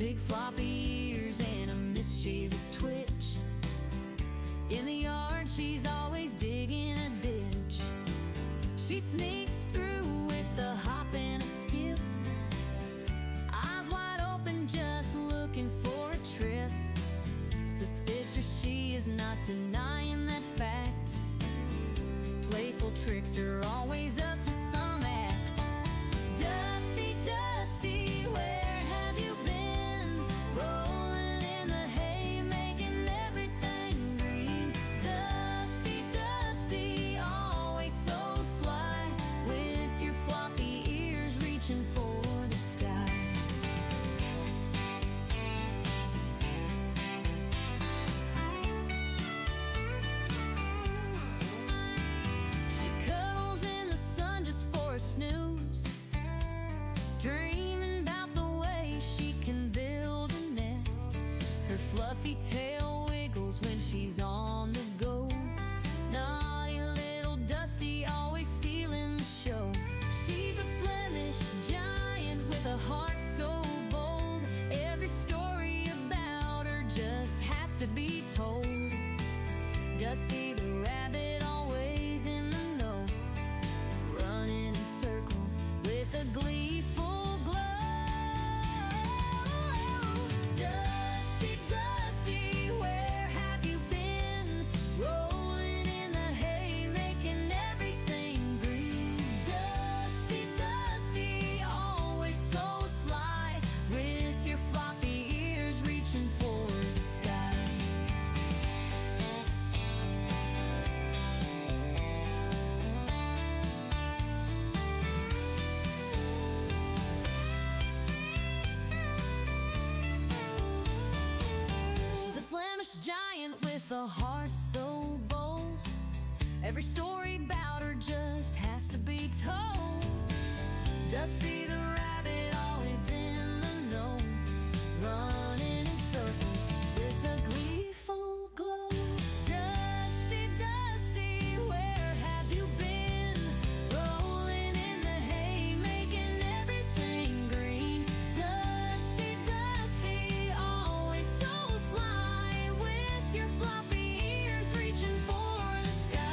big floppy ears and a mischievous twitch. In the yard she's always digging a ditch. She sneaks through with a hop and a skip, eyes wide open just looking for a trip. Suspicious she is, not denying that fact. Playful trickster, always up to some act. Dusty, Dusty, where have you been? Rolling in the hay, making everything green. Dusty, Dusty, always so sly, with your floppy ears reaching for the sky. She cuddles in the sun just for a snooze, dreaming about the way she can build a nest. Her fluffy tail wiggles when she's on the go. Naughty little Dusty, always stealing the show. She's a Flemish giant with a heart so bold. Every story about her just has to be told. Dusty the rabbit, always in the know, running in circles with a gleeful glow. Dusty, Dusty, where have you been? Rolling in the hay, making everything green. Dusty, Dusty, always so sly, with your floppy ears reaching for the sky. She's a Flemish giant with a heart so bold. Every story about her just has to be told. Dusty the rabbit, always in the know, running in circles with a gleeful glow. Dusty, Dusty, where have you been? Rolling in the hay, making everything green. Dusty, Dusty, always so sly, with your floppy ears reaching for the sky.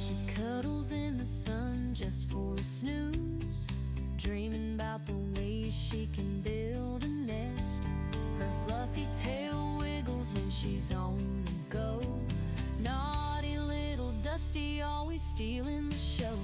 She cuddles in the sun just for a snooze, dreaming about the ways she can build a nest. Her fluffy tail wiggles when she's on the go. Naughty little Dusty, always stealing the show.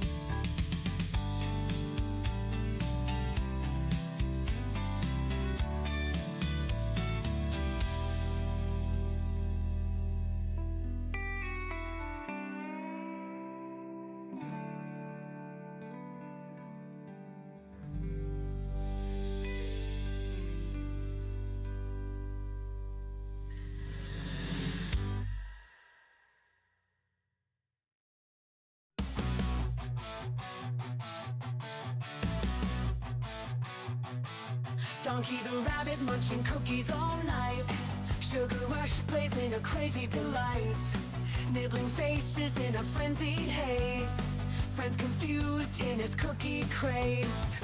Donkey the rabbit munching cookies all night. Sugar rush blazing a crazy delight. Nibbling faces in a frenzied haze. Friends confused in his cookie craze.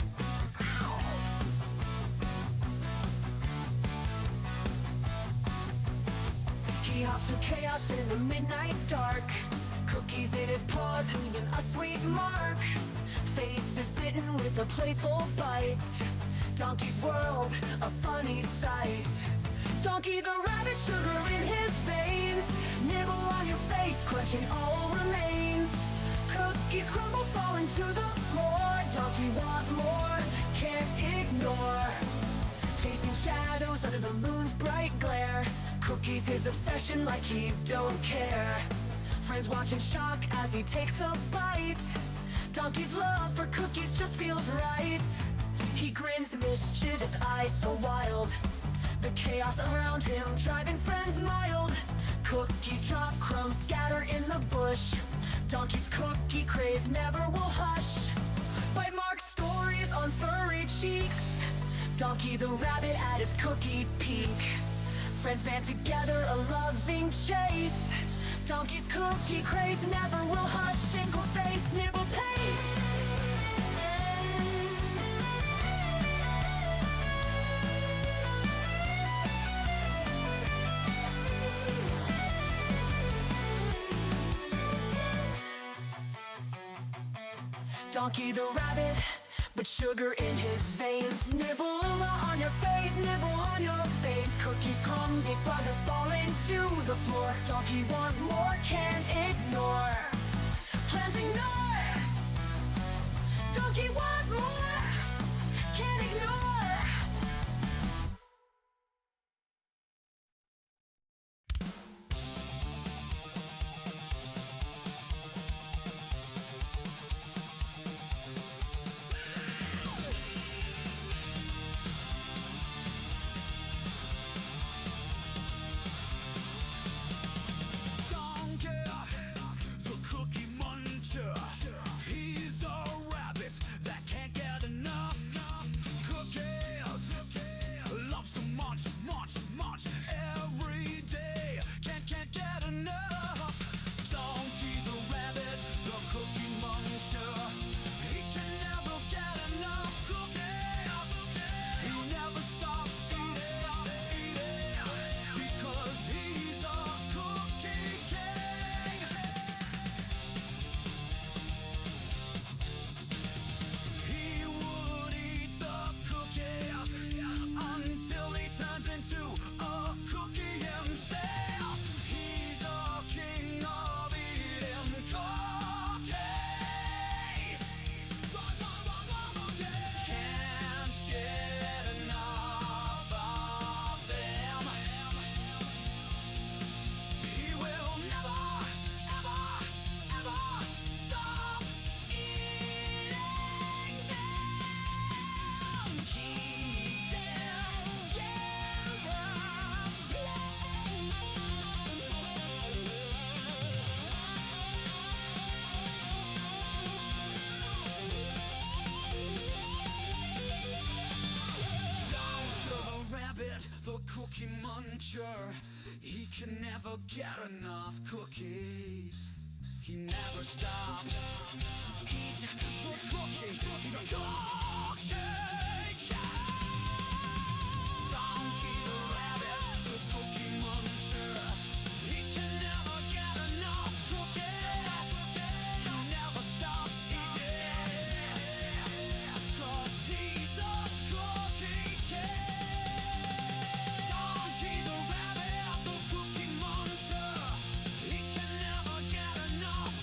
He hops through chaos in the midnight dark. Cookies in his paws, leaving a sweet mark. Face is bitten with a playful bite. Donkey's world, a funny sight. Donkey the rabbit, sugar in his veins. Nibble on your face, crunching all remains. Cookies crumble, falling to the floor. Donkey want more, can't ignore. Chasing shadows under the moon's bright glare. Cookies his obsession, like he don't care. Friends watch in shock as he takes a bite. Donkey's love for cookies just feels right. He grins, mischievous eyes so wild. The chaos around him driving friends mild. Cookies drop, crumbs scatter in the bush. Donkey's cookie craze never will hush. Bite mark stories on furry cheeks. Donkey the rabbit at his cookie peak. Friends band together, a loving chase. Donkey's cookie craze never will hush. Shingle face, nibble pace. Donkey the rabbit, but sugar in his veins. Nibble on your face, nibble on your face. Cookies come, big brother falling to the floor. Donkey want more, can't ignore. Plans ignore. Donkey want more, can't ignore. Cookie muncher, he can never get enough cookies. He never stops. Eat the cookie, he's a cookie cat. Donkey the rabbit, the cookie muncher, he can never get enough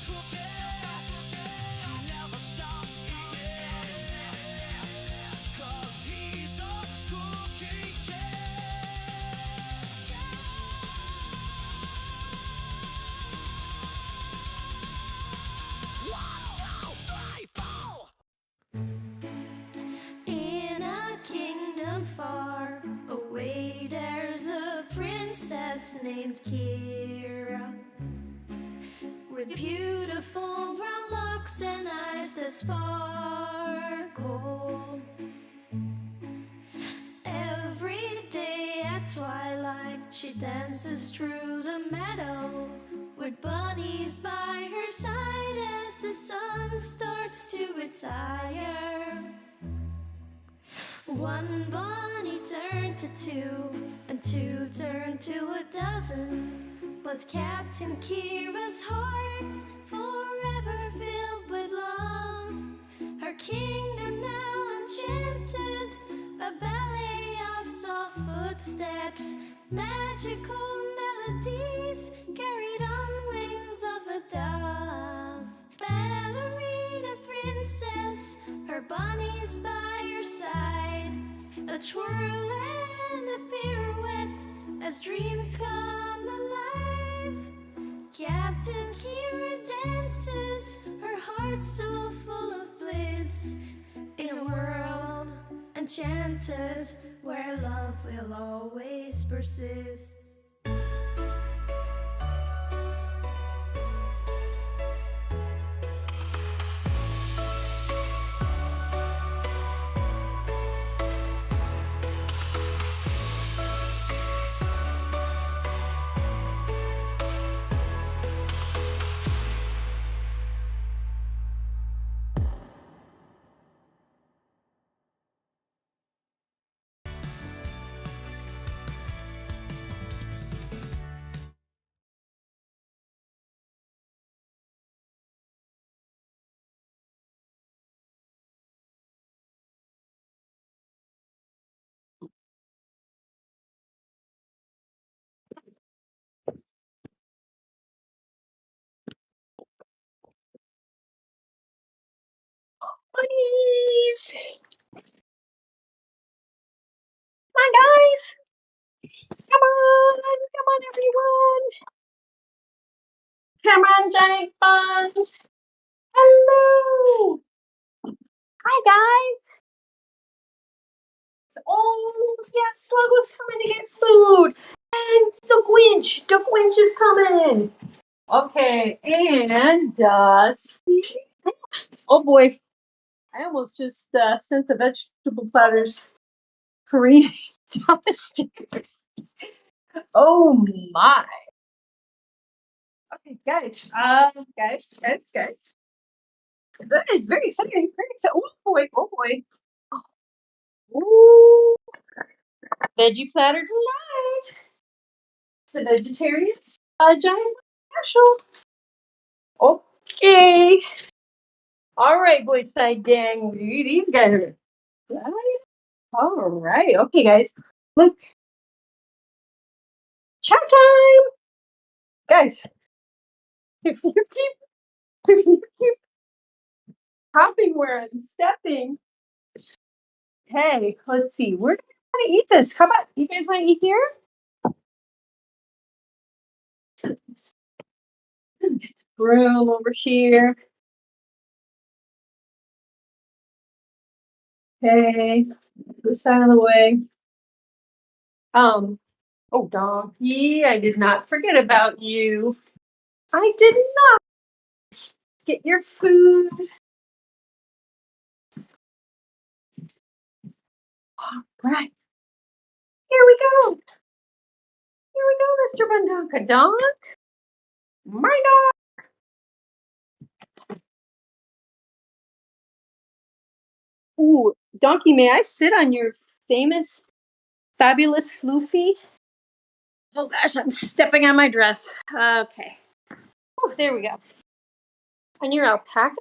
cookies. He never stops eating, 'cause he's a cookie cat. In a kingdom far away, there's a princess named Kira, with beautiful brown locks and eyes that sparkle. Every day at twilight, she dances through the meadow, with bunnies by her side as the sun starts to retire. One bunny turned to two, and two turned to a dozen. But Captain Kira's heart's forever filled with love. Her kingdom now enchanted, a ballet of soft footsteps, magical melodies carried on wings of a dove. Ballerina princess, her bunnies by her side, a twirl and a pirouette as dreams come alive. Captain Kira dances, her heart so full of bliss, in a world enchanted where love will always persist. Bunnies! Come on, guys! Come on, everyone! Come on, giant buns! Hello! Hi, guys! Oh, yeah, Sluggo's coming to get food! And the Gwynch is coming! Okay, and, oh boy, I almost just sent the vegetable platters careening down the stairs. Oh my. Okay, guys. Guys. That is very exciting. Very exciting. Oh boy. Ooh, veggie platter delight. It's the vegetarians. Giant special. Okay. All right, Bunzday gang. These guys are right. All right. Okay, guys. Look. Chow time. Guys. If you keep hopping where I'm stepping. Hey, let's see. We're gonna eat this. How about you guys want to eat here? Room over here. Okay, this side of the way. Oh, donkey, I did not forget about you. I did not get your food. All right, here we go. Here we go, Mr. Bundonka. Donk, my dog. Ooh, donkey, may I sit on your famous, fabulous floofy? Oh gosh, I'm stepping on my dress. Okay. Oh, there we go. On your alpaca.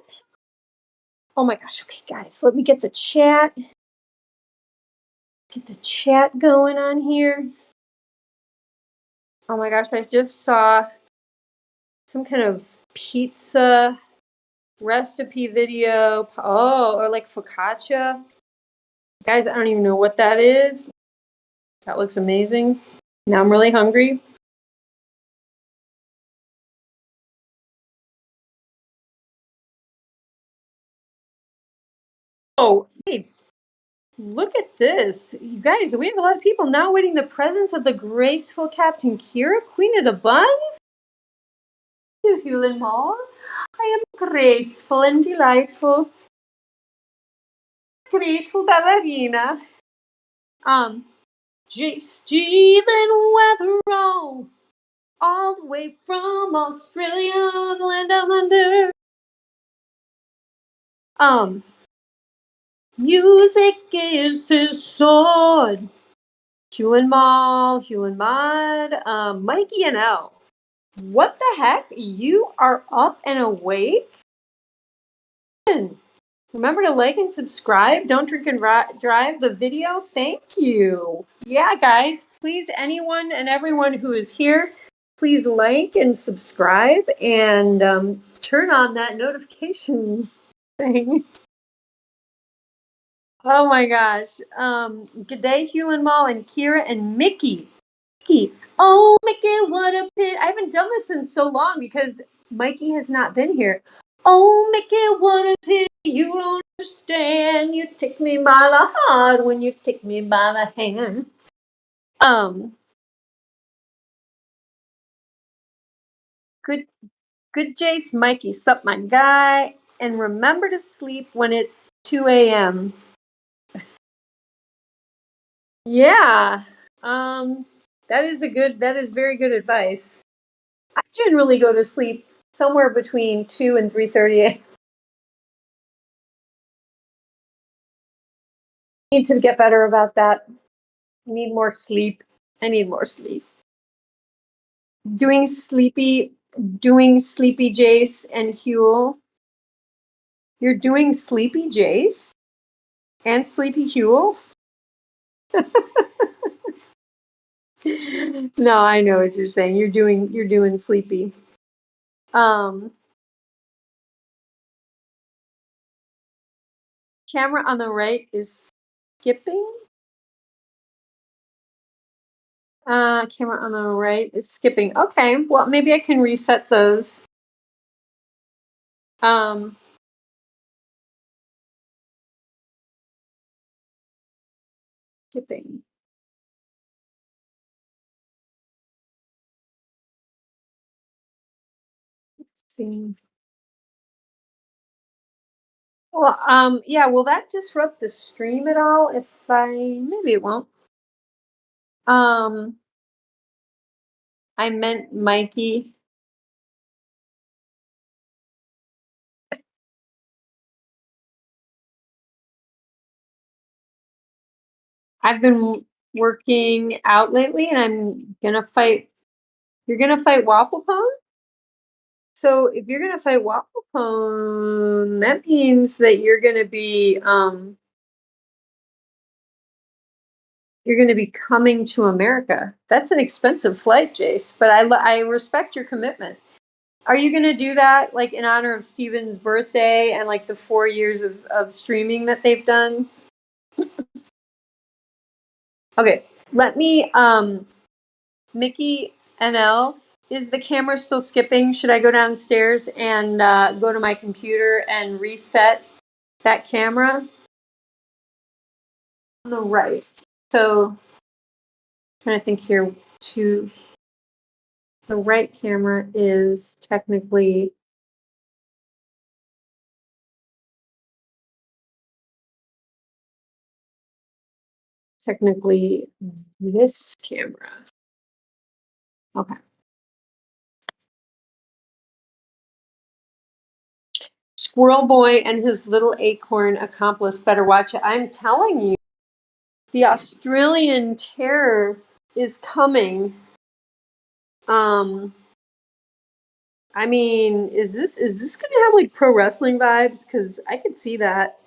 Oh my gosh. Okay, guys, let me get the chat. Get the chat going on here. Oh my gosh, I just saw some kind of pizza recipe video. Oh, or like focaccia. Guys, I don't even know what that is. That looks amazing. Now I'm really hungry. Oh, hey, look at this. You guys, we have a lot of people now waiting the presence of the graceful Captain Kira, Queen of the Bunz. Hewlin Hall. I am graceful and delightful. Graceful ballerina. Stephen Weatherall. All the way from Australia, the land down under. Music is his sword. Hugh and Maul, Hugh and Mud, Mikey and L. What the heck? You are up and awake? Remember to like and subscribe. Don't drink and drive the video. Thank you. Yeah, guys, please, anyone and everyone who is here, please like and subscribe and turn on that notification thing. Oh my gosh. Good day, Hugh and Maul and Kira and Mickey. Oh, Mickey, what a pit. I haven't done this in so long because Mikey has not been here. Oh, Mickey, what a pity. You don't understand. You take me by the heart when you take me by the hand. Good Jace, Mikey, sup, my guy. And remember to sleep when it's 2 a.m. Yeah. That is very good advice. I generally go to sleep somewhere between 2 and 3:30 a.m. Need to get better about that. I need more sleep. Doing sleepy Jace and Huel. You're doing sleepy Jace and sleepy Huel? No, I know what you're saying. You're doing sleepy. Camera on the right is skipping. Camera on the right is skipping. Okay, well, maybe I can reset those. Skipping. Let's see. Well, yeah, will that disrupt the stream at all if maybe it won't. Um, I meant Mikey. I've been working out lately and I'm gonna fight. You're gonna fight Waffle Pone? So if you're gonna fight Waffle Pone, that means that you're gonna be coming to America. That's an expensive flight, Jace, but I respect your commitment. Are you gonna do that like in honor of Steven's birthday and like the 4 years of streaming that they've done? Okay, let me Mickey NL, is the camera still skipping? Should I go downstairs and go to my computer and reset that camera? On the right. So I'm trying to think here. To the right camera is technically this camera. Okay. Squirrel Boy and his little acorn accomplice better watch it. I'm telling you, the Australian terror is coming. I mean, is this gonna have like pro wrestling vibes? Because I could see that.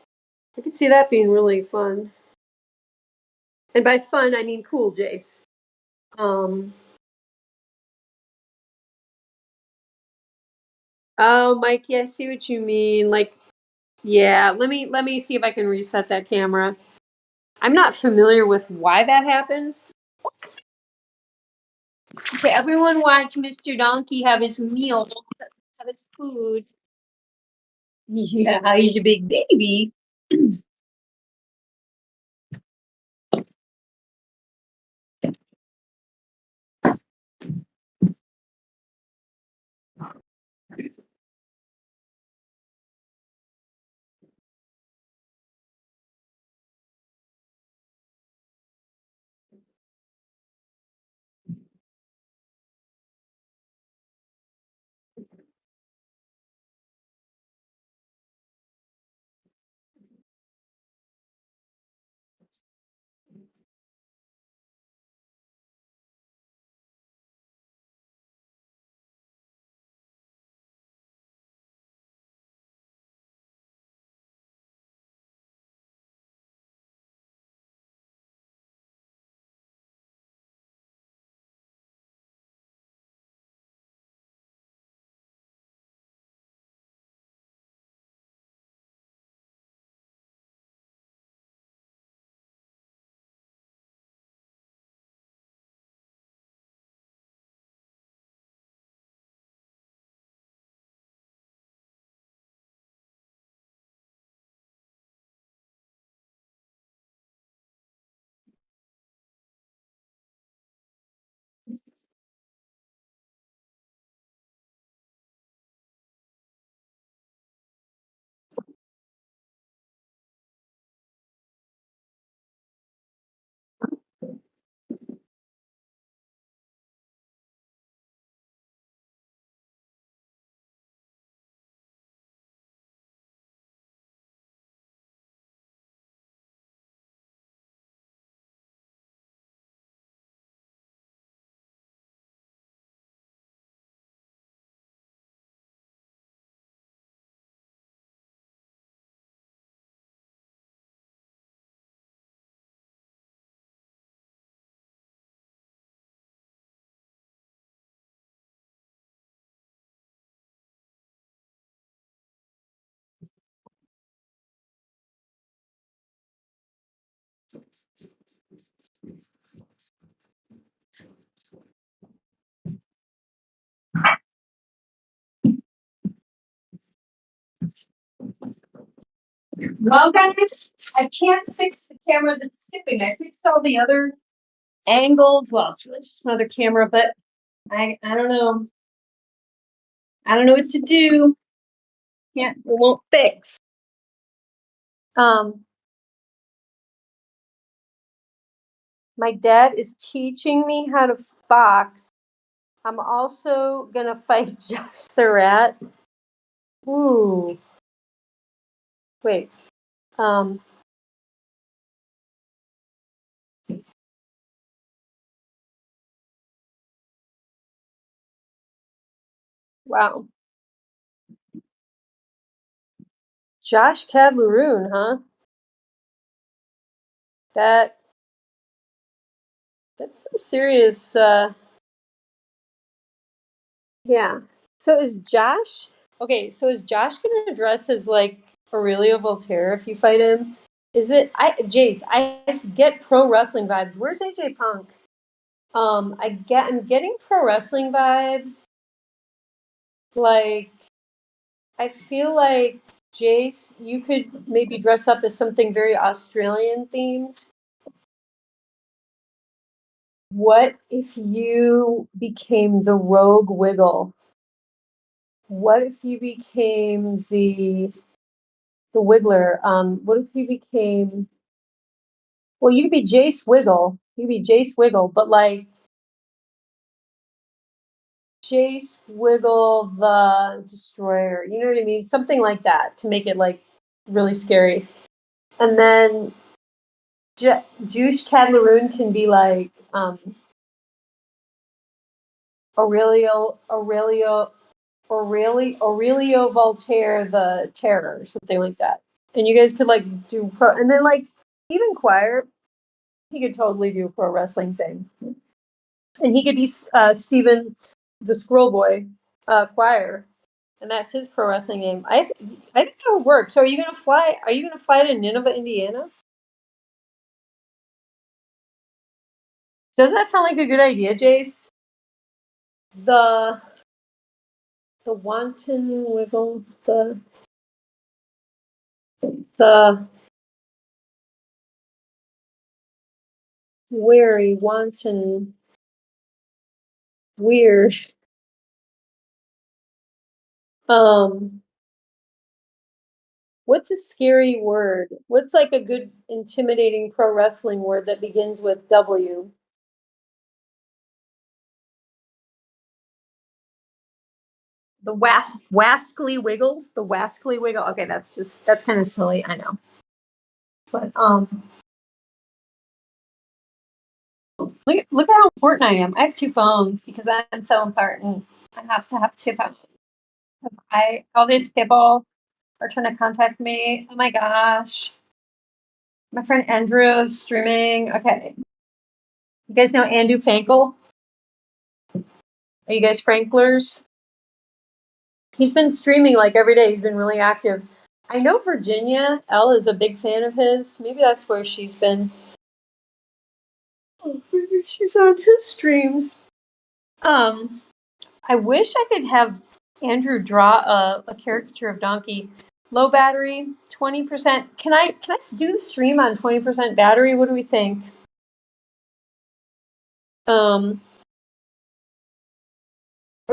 I could see that being really fun. And by fun, I mean cool, Jace. Um, oh, Mikey, I see what you mean. Like, yeah, let me see if I can reset that camera. I'm not familiar with why that happens. Okay, everyone watch Mr. Donkey have his meal, have his food. Yeah, he's a big baby. Well, guys, I can't fix the camera that's skipping. I fixed all the other angles. Well, it's really just another camera, but I don't know. I don't know what to do. It won't fix. My dad is teaching me how to box. I'm also gonna fight Just the Rat. Ooh. Wait. Um. Wow. Josh Cadleroon, huh? That that's some serious. Yeah. So is Josh okay? So is Josh gonna dress as like Aurelio Voltaire if you fight him? Is it Jace? I get pro wrestling vibes. Where's AJ Punk? I'm getting pro wrestling vibes. Like I feel like Jace, you could maybe dress up as something very Australian themed. What if you became the Rogue Wiggle? What if you became the Wiggler? What if you became well, you could be Jace Wiggle. You could be Jace Wiggle, but like Jace Wiggle the Destroyer. You know what I mean? Something like that to make it like really scary. And then Juice Cadleroon can be like Aurelio Voltaire the Terror, something like that. And you guys could like do pro, and then like Stephen Choir, he could totally do a pro wrestling thing, and he could be Stephen the Squirrel Boy Choir, and that's his pro wrestling name. I think that would work. So are you gonna fly? Are you gonna fly to Nineveh, Indiana? Doesn't that sound like a good idea, Jace? The the wanton wiggle, the wary, wanton, weird. Um, what's a scary word? What's like a good intimidating pro wrestling word that begins with W? The wascally wiggle. The wascally wiggle. Okay, that's kind of silly. I know, but look at how important I am. I have two phones because I'm so important. I have to have two phones. All these people are trying to contact me. Oh my gosh. My friend Andrew is streaming. Okay. You guys know Andrew Fankel? Are you guys Franklers? He's been streaming like every day. He's been really active. I know Virginia L is a big fan of his. Maybe that's where she's been. Oh, maybe she's on his streams. I wish I could have Andrew draw a caricature of Donkey. Low battery, 20%. Can I do the stream on 20% battery? What do we think? Or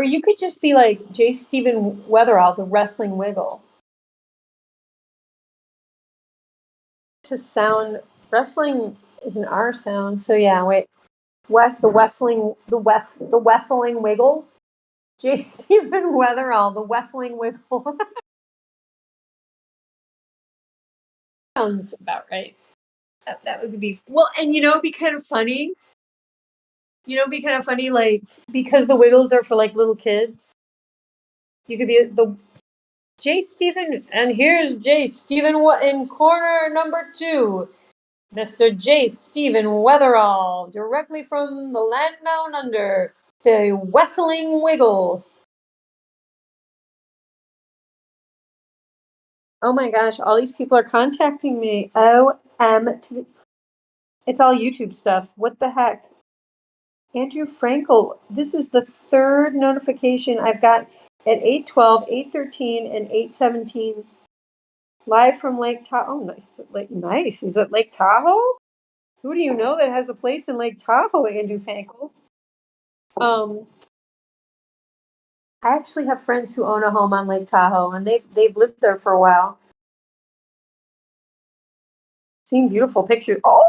you could just be like J. Stephen Weatherall, the wrestling wiggle. To sound wrestling is an R sound, so yeah, wait. The Weffling Wiggle. J. Stephen Weatherall, the Weffling Wiggle. Sounds about right. That would be well, and it'd be kind of funny. It'd be kind of funny, like because the Wiggles are for like little kids. You could be the J. Stephen, and here's J. Stephen in corner number 2. Mr. J. Stephen Weatherall, directly from the land down under, the Wessling Wiggle. Oh my gosh, all these people are contacting me. OMT. It's all YouTube stuff. What the heck? Andrew Frankel. This is the third notification I've got at 8:12, 8:13, and 8:17. Live from Lake Tahoe. Oh, nice. Is it Lake Tahoe? Who do you know that has a place in Lake Tahoe, Andrew Frankel? I actually have friends who own a home on Lake Tahoe, and they've lived there for a while. Seen beautiful pictures. Oh,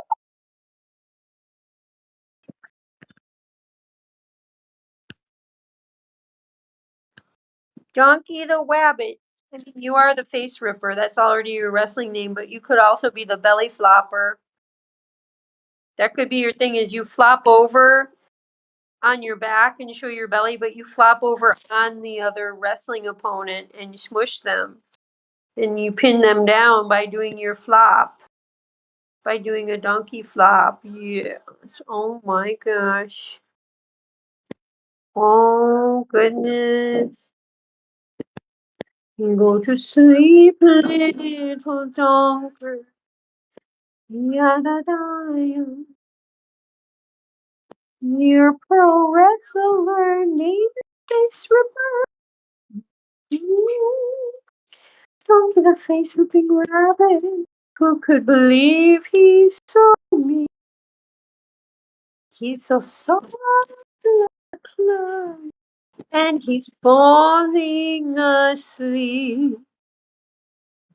Donkey the Wabbit. I mean, you are the face ripper. That's already your wrestling name, but you could also be the belly flopper. That could be your thing. Is you flop over on your back and show your belly, but you flop over on the other wrestling opponent and you smush them. And you pin them down by doing your flop. By doing a donkey flop. Yes. Oh my gosh. Oh goodness. You go to sleep, little donkey. Yada-da-ya. You're a pro wrestler named Face Ripper. Donkey the face ripping rabbit. Who could believe he's so mean? He's so soft like a cloud, and he's falling asleep.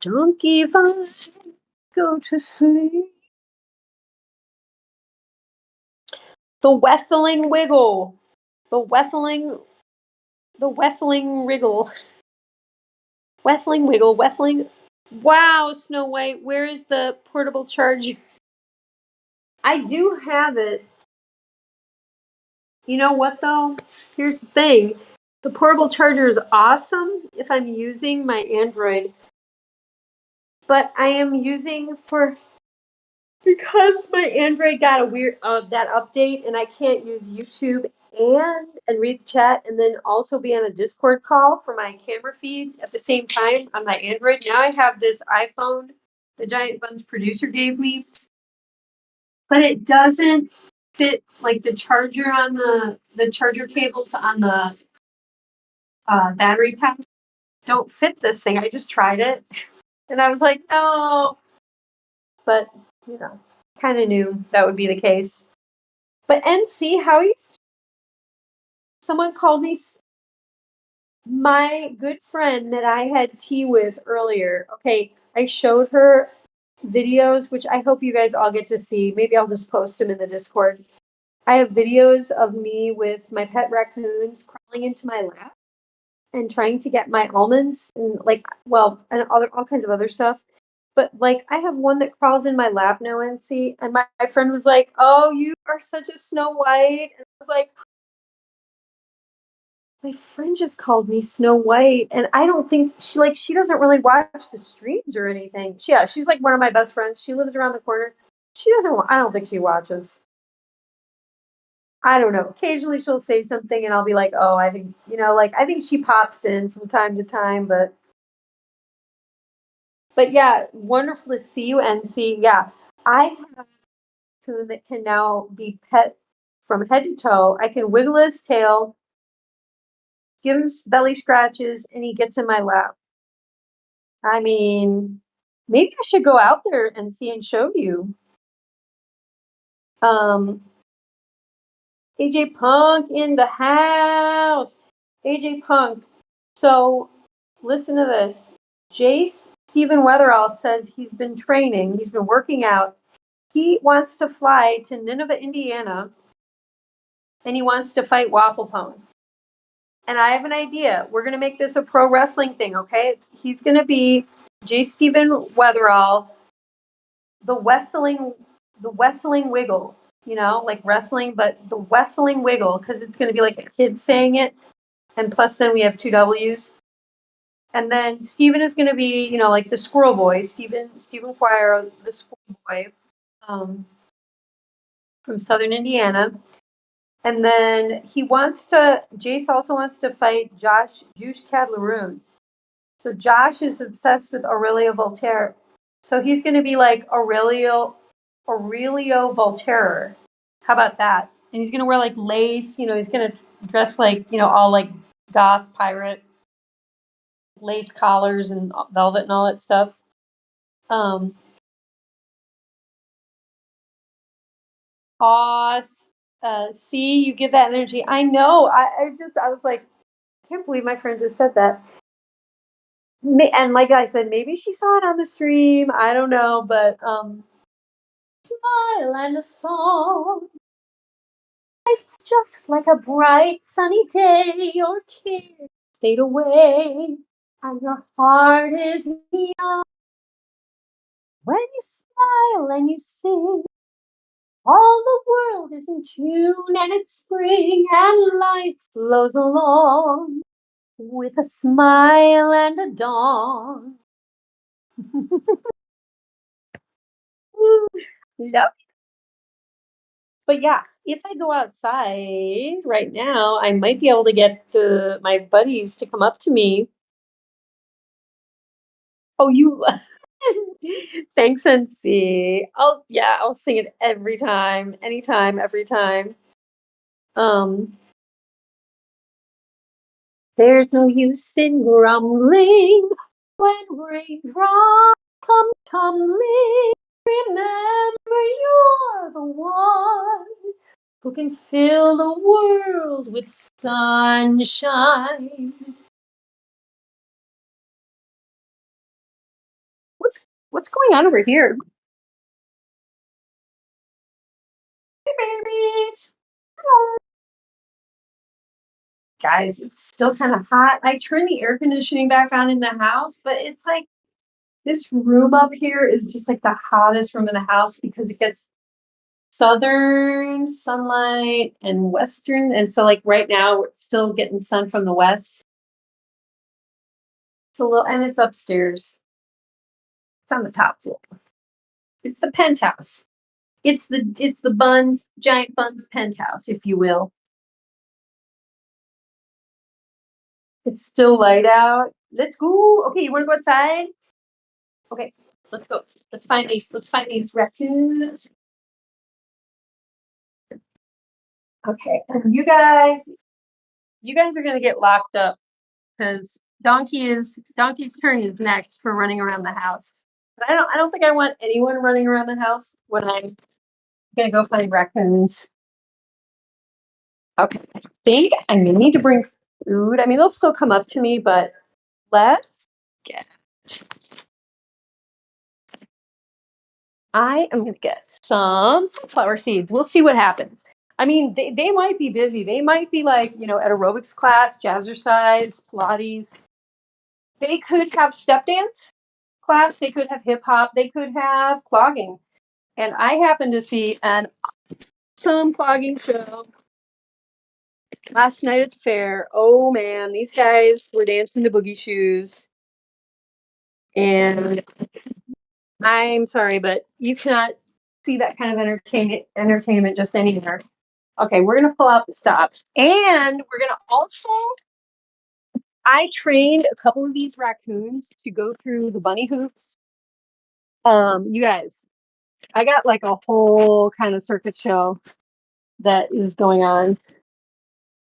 Donkey Vine, go to sleep. The Wethling Wiggle. The Wethling Wriggle. Wethling Wiggle. Wethling. Wow, Snow White, where is the portable charger? I do have it. You know what though? Here's the thing. The portable charger is awesome if I'm using my Android. But I am using because my Android got a weird that update and I can't use YouTube and read the chat and then also be on a Discord call for my camera feed at the same time on my Android. Now I have this iPhone the Giant Bunz producer gave me, but it doesn't fit like the charger on the charger cables on the battery pack don't fit this thing. I just tried it and I was like, oh, but you know, kind of knew that would be the case. But NC, how are you? Someone called me my good friend that I had tea with earlier. Okay, I showed her videos, which I hope you guys all get to see. Maybe I'll just post them in the Discord. I have videos of me with my pet raccoons crawling into my lap and trying to get my almonds and and all kinds of other stuff. But like I have one that crawls in my lap now, NC, and my friend was like, "Oh, you are such a Snow White," and I was like, my friend just called me Snow White, and I don't think she doesn't really watch the streams or anything. She's like one of my best friends. She lives around the corner. She doesn't. I don't think she watches. I don't know. Occasionally she'll say something, and I'll be like, "Oh, I think I think she pops in from time to time." But yeah, wonderful to see you, NC. Yeah, I have a raccoon that can now be pet from head to toe. I can wiggle his tail, give him belly scratches, and he gets in my lap. I mean, maybe I should go out there and see and show you. AJ Punk in the house. AJ Punk. So listen to this. Jace Stephen Weatherall says he's been training, he's been working out. He wants to fly to Nineveh, Indiana, and he wants to fight Waffle Pone. And I have an idea. We're going to make this a pro wrestling thing, okay? He's going to be J. Stephen Weatherall, the Wrestling Wiggle, like wrestling, but the Wrestling Wiggle, because it's going to be like a kid saying it. And plus, then we have two W's. And then Stephen is going to be, like the Squirrel Boy, Stephen Quire, the Squirrel Boy, from Southern Indiana. And then Jace also wants to fight Juice Cadlaroon. So Josh is obsessed with Aurelia Voltaire. So he's going to be like Aurelio Aurelio Volterra. How about that? And he's gonna wear like lace. He's gonna dress like all like goth pirate lace collars and velvet and all that stuff. Um, Boss, see, you give that energy. I know. I was like, I can't believe my friend just said that. And like I said, maybe she saw it on the stream. I don't know, but smile and a song. Life's just like a bright sunny day. Your cares fade away, and your heart is young. When you smile and you sing, all the world is in tune, and it's spring, and life flows along with a smile and a dawn. Yep. But yeah, if I go outside right now, I might be able to get my buddies to come up to me. Oh, you. Thanks, NC. I'll sing it every time, anytime, every time. Um, there's no use in grumbling when raindrops come tumbling. Remember, you're the one who can fill the world with sunshine. What's going on over here? Hey, babies. Hello. Guys, it's still kind of hot. I turned the air conditioning back on in the house, but it's like this room up here is just like the hottest room in the house because it gets southern sunlight and western. And so like right now we're still getting sun from the west. And it's upstairs. It's on the top floor. It's the penthouse. It's the Bunz, giant Bunz penthouse, if you will. It's still light out. Let's go. Okay, you want to go outside? Okay, let's go. Let's find these raccoons. Okay, you guys are gonna get locked up because Donkey's turn is next for running around the house. But I don't think I want anyone running around the house when I'm gonna go find raccoons. Okay, I think I'm gonna need to bring food. I mean, they'll still come up to me, but let's get. I am gonna get some sunflower seeds. We'll see what happens. I mean, they might be busy. They might be like, at aerobics class, jazzercise, Pilates. They could have step dance class. They could have hip hop. They could have clogging. And I happened to see an awesome clogging show last night at the fair. Oh man, these guys were dancing to boogie shoes. And I'm sorry, but you cannot see that kind of entertainment just anywhere. Okay, we're gonna pull out the stops. And we're gonna also I trained a couple of these raccoons to go through the bunny hoops. You guys, I got like a whole kind of circus show that is going on.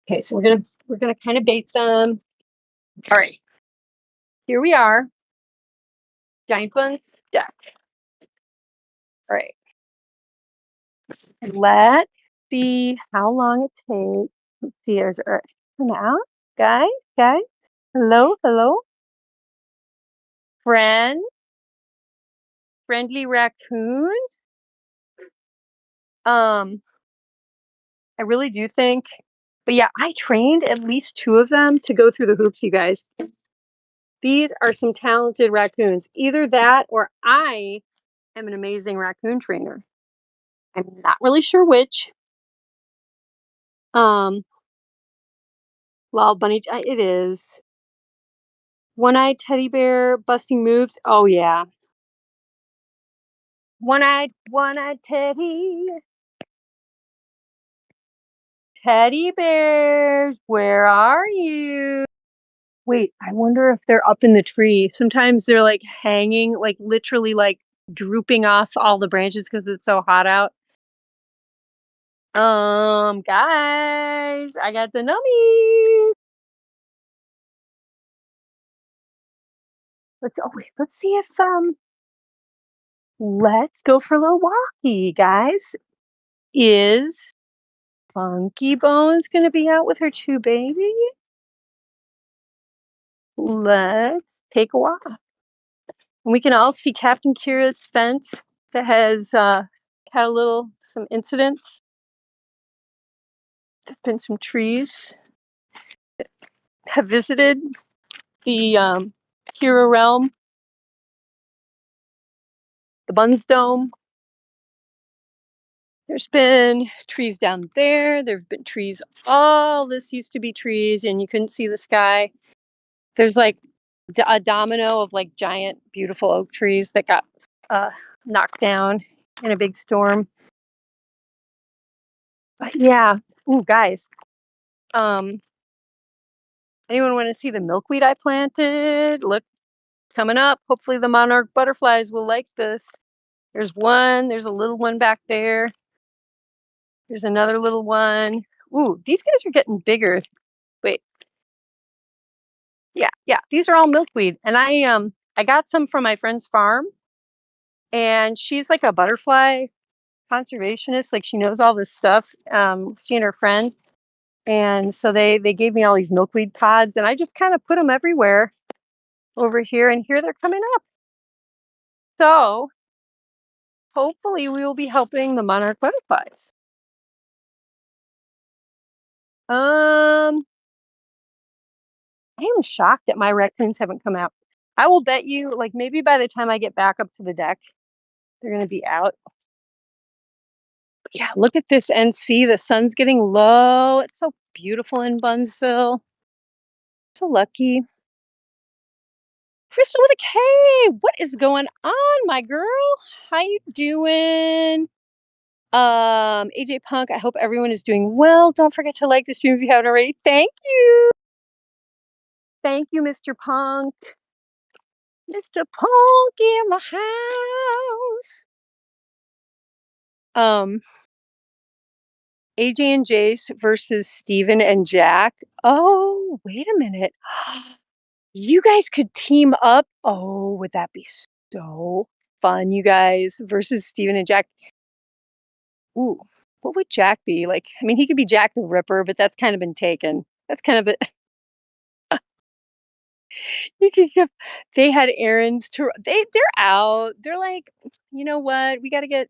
Okay, so we're gonna kind of bait them. All right, here we are. Giant Bunz deck. All right. Let's see how long it takes. Let's see. All right. Come out, guys. Hello. Friendly raccoon. I really do think, but yeah, I trained at least 2 of them to go through the hoops, you guys. These are some talented raccoons. Either that or I am an amazing raccoon trainer. I'm not really sure which. Well, bunny, it is. One-eyed teddy bear busting moves. Oh yeah. One-eyed teddy bears, where are you? Wait, I wonder if they're up in the tree. Sometimes they're like hanging, like literally like drooping off all the branches because it's so hot out. Guys, I got the nummies. Let's see if let's go for a little walkie, guys. Is Funky Bones gonna be out with her 2 babies? Let's take a walk. And we can all see Captain Kira's fence that has had some incidents. There've been some trees that have visited the Kira realm, the Bunz Dome. There's been trees down there. There've been trees. All this used to be trees, and you couldn't see the sky. There's like a domino of like giant, beautiful oak trees that got knocked down in a big storm. But yeah, ooh, guys. Anyone want to see the milkweed I planted? Look, coming up. Hopefully, the monarch butterflies will like this. There's one. There's a little one back there. There's another little one. Ooh, these guys are getting bigger. Wait. Yeah. These are all milkweed, and I got some from my friend's farm, and she's like a butterfly conservationist. Like she knows all this stuff. She and her friend, and so they gave me all these milkweed pods, and I just kind of put them everywhere over here, and here they're coming up. So hopefully we will be helping the monarch butterflies. I am shocked that my raccoons haven't come out. I will bet you, like maybe by the time I get back up to the deck, they're gonna be out. Yeah, look at this NC. The sun's getting low. It's so beautiful in Bunzville. So lucky. Crystal with a K. What is going on, my girl? How you doing? AJ Punk, I hope everyone is doing well. Don't forget to like the stream if you haven't already. Thank you. Thank you, Mr. Punk. Mr. Punk in the house. AJ and Jace versus Steven and Jack. Oh, wait a minute. You guys could team up. Oh, would that be so fun, you guys, versus Steven and Jack? Ooh, what would Jack be? Like, I mean, he could be Jack the Ripper, but that's kind of been taken. That's kind of it. You could give, they had errands to, they're out. They're like, you know what? We gotta get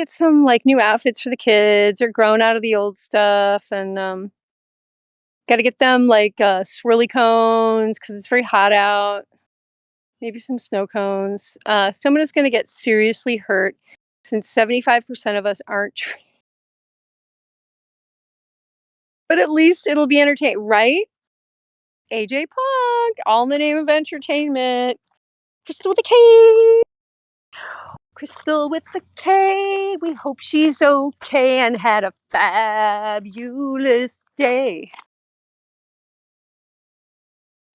some like new outfits for the kids. They're grown out of the old stuff, and gotta get them like swirly cones because it's very hot out. Maybe some snow cones. Someone is gonna get seriously hurt since 75% of us aren't trained. But at least it'll be entertaining, right? AJ Punk, all in the name of entertainment. Crystal with a K. Crystal with the K. We hope she's okay and had a fabulous day.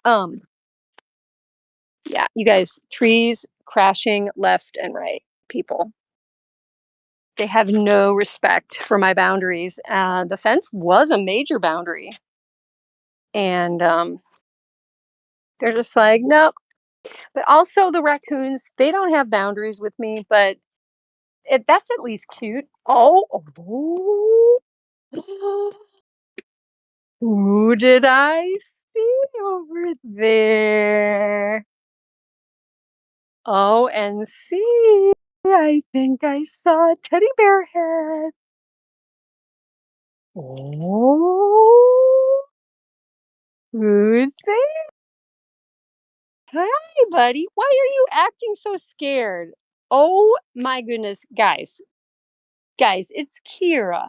Yeah, you guys, trees crashing left and right, people. They have no respect for my boundaries. The fence was a major boundary. And they're just like, nope. But also the raccoons, they don't have boundaries with me, but that's at least cute. Oh. Who did I see over there? Oh, and see, I think I saw a teddy bear head. Oh, who's there? Hi, buddy. Why are you acting so scared? Oh my goodness, guys, it's Kira.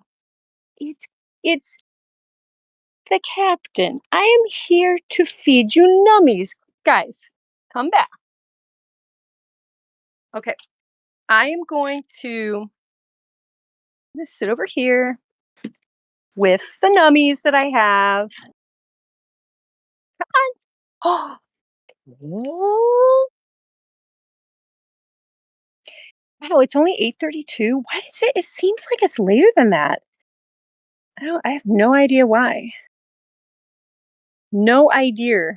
It's the captain. I am here to feed you nummies. Guys, come back. Okay, I am going to sit over here with the nummies that I have. Come on. Oh, Wow, it's only 8:32. Why does it seems like it's later than that. I have no idea why. No idea.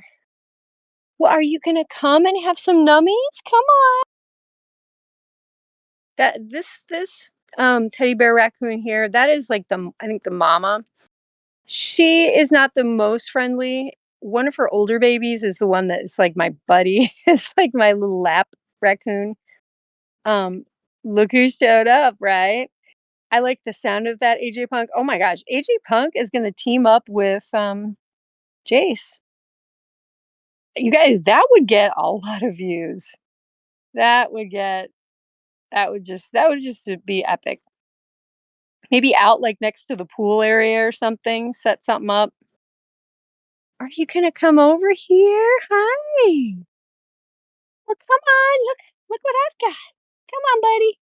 Well, are you gonna come and have some nummies? Come on. This teddy bear raccoon here, that is like I think the mama. She is not the most friendly. One of her older babies is the one that is like my buddy. It's like my little lap raccoon. Um, Look who showed up, right? I like the sound of that AJ Punk. Oh my gosh, AJ Punk is gonna team up with Jace. You guys, that would get a lot of views. That would get that would just be epic. Maybe out like next to the pool area or something, set something up. Are you gonna come over here? Hi. Well, come on. Look what I've got. Come on, buddy.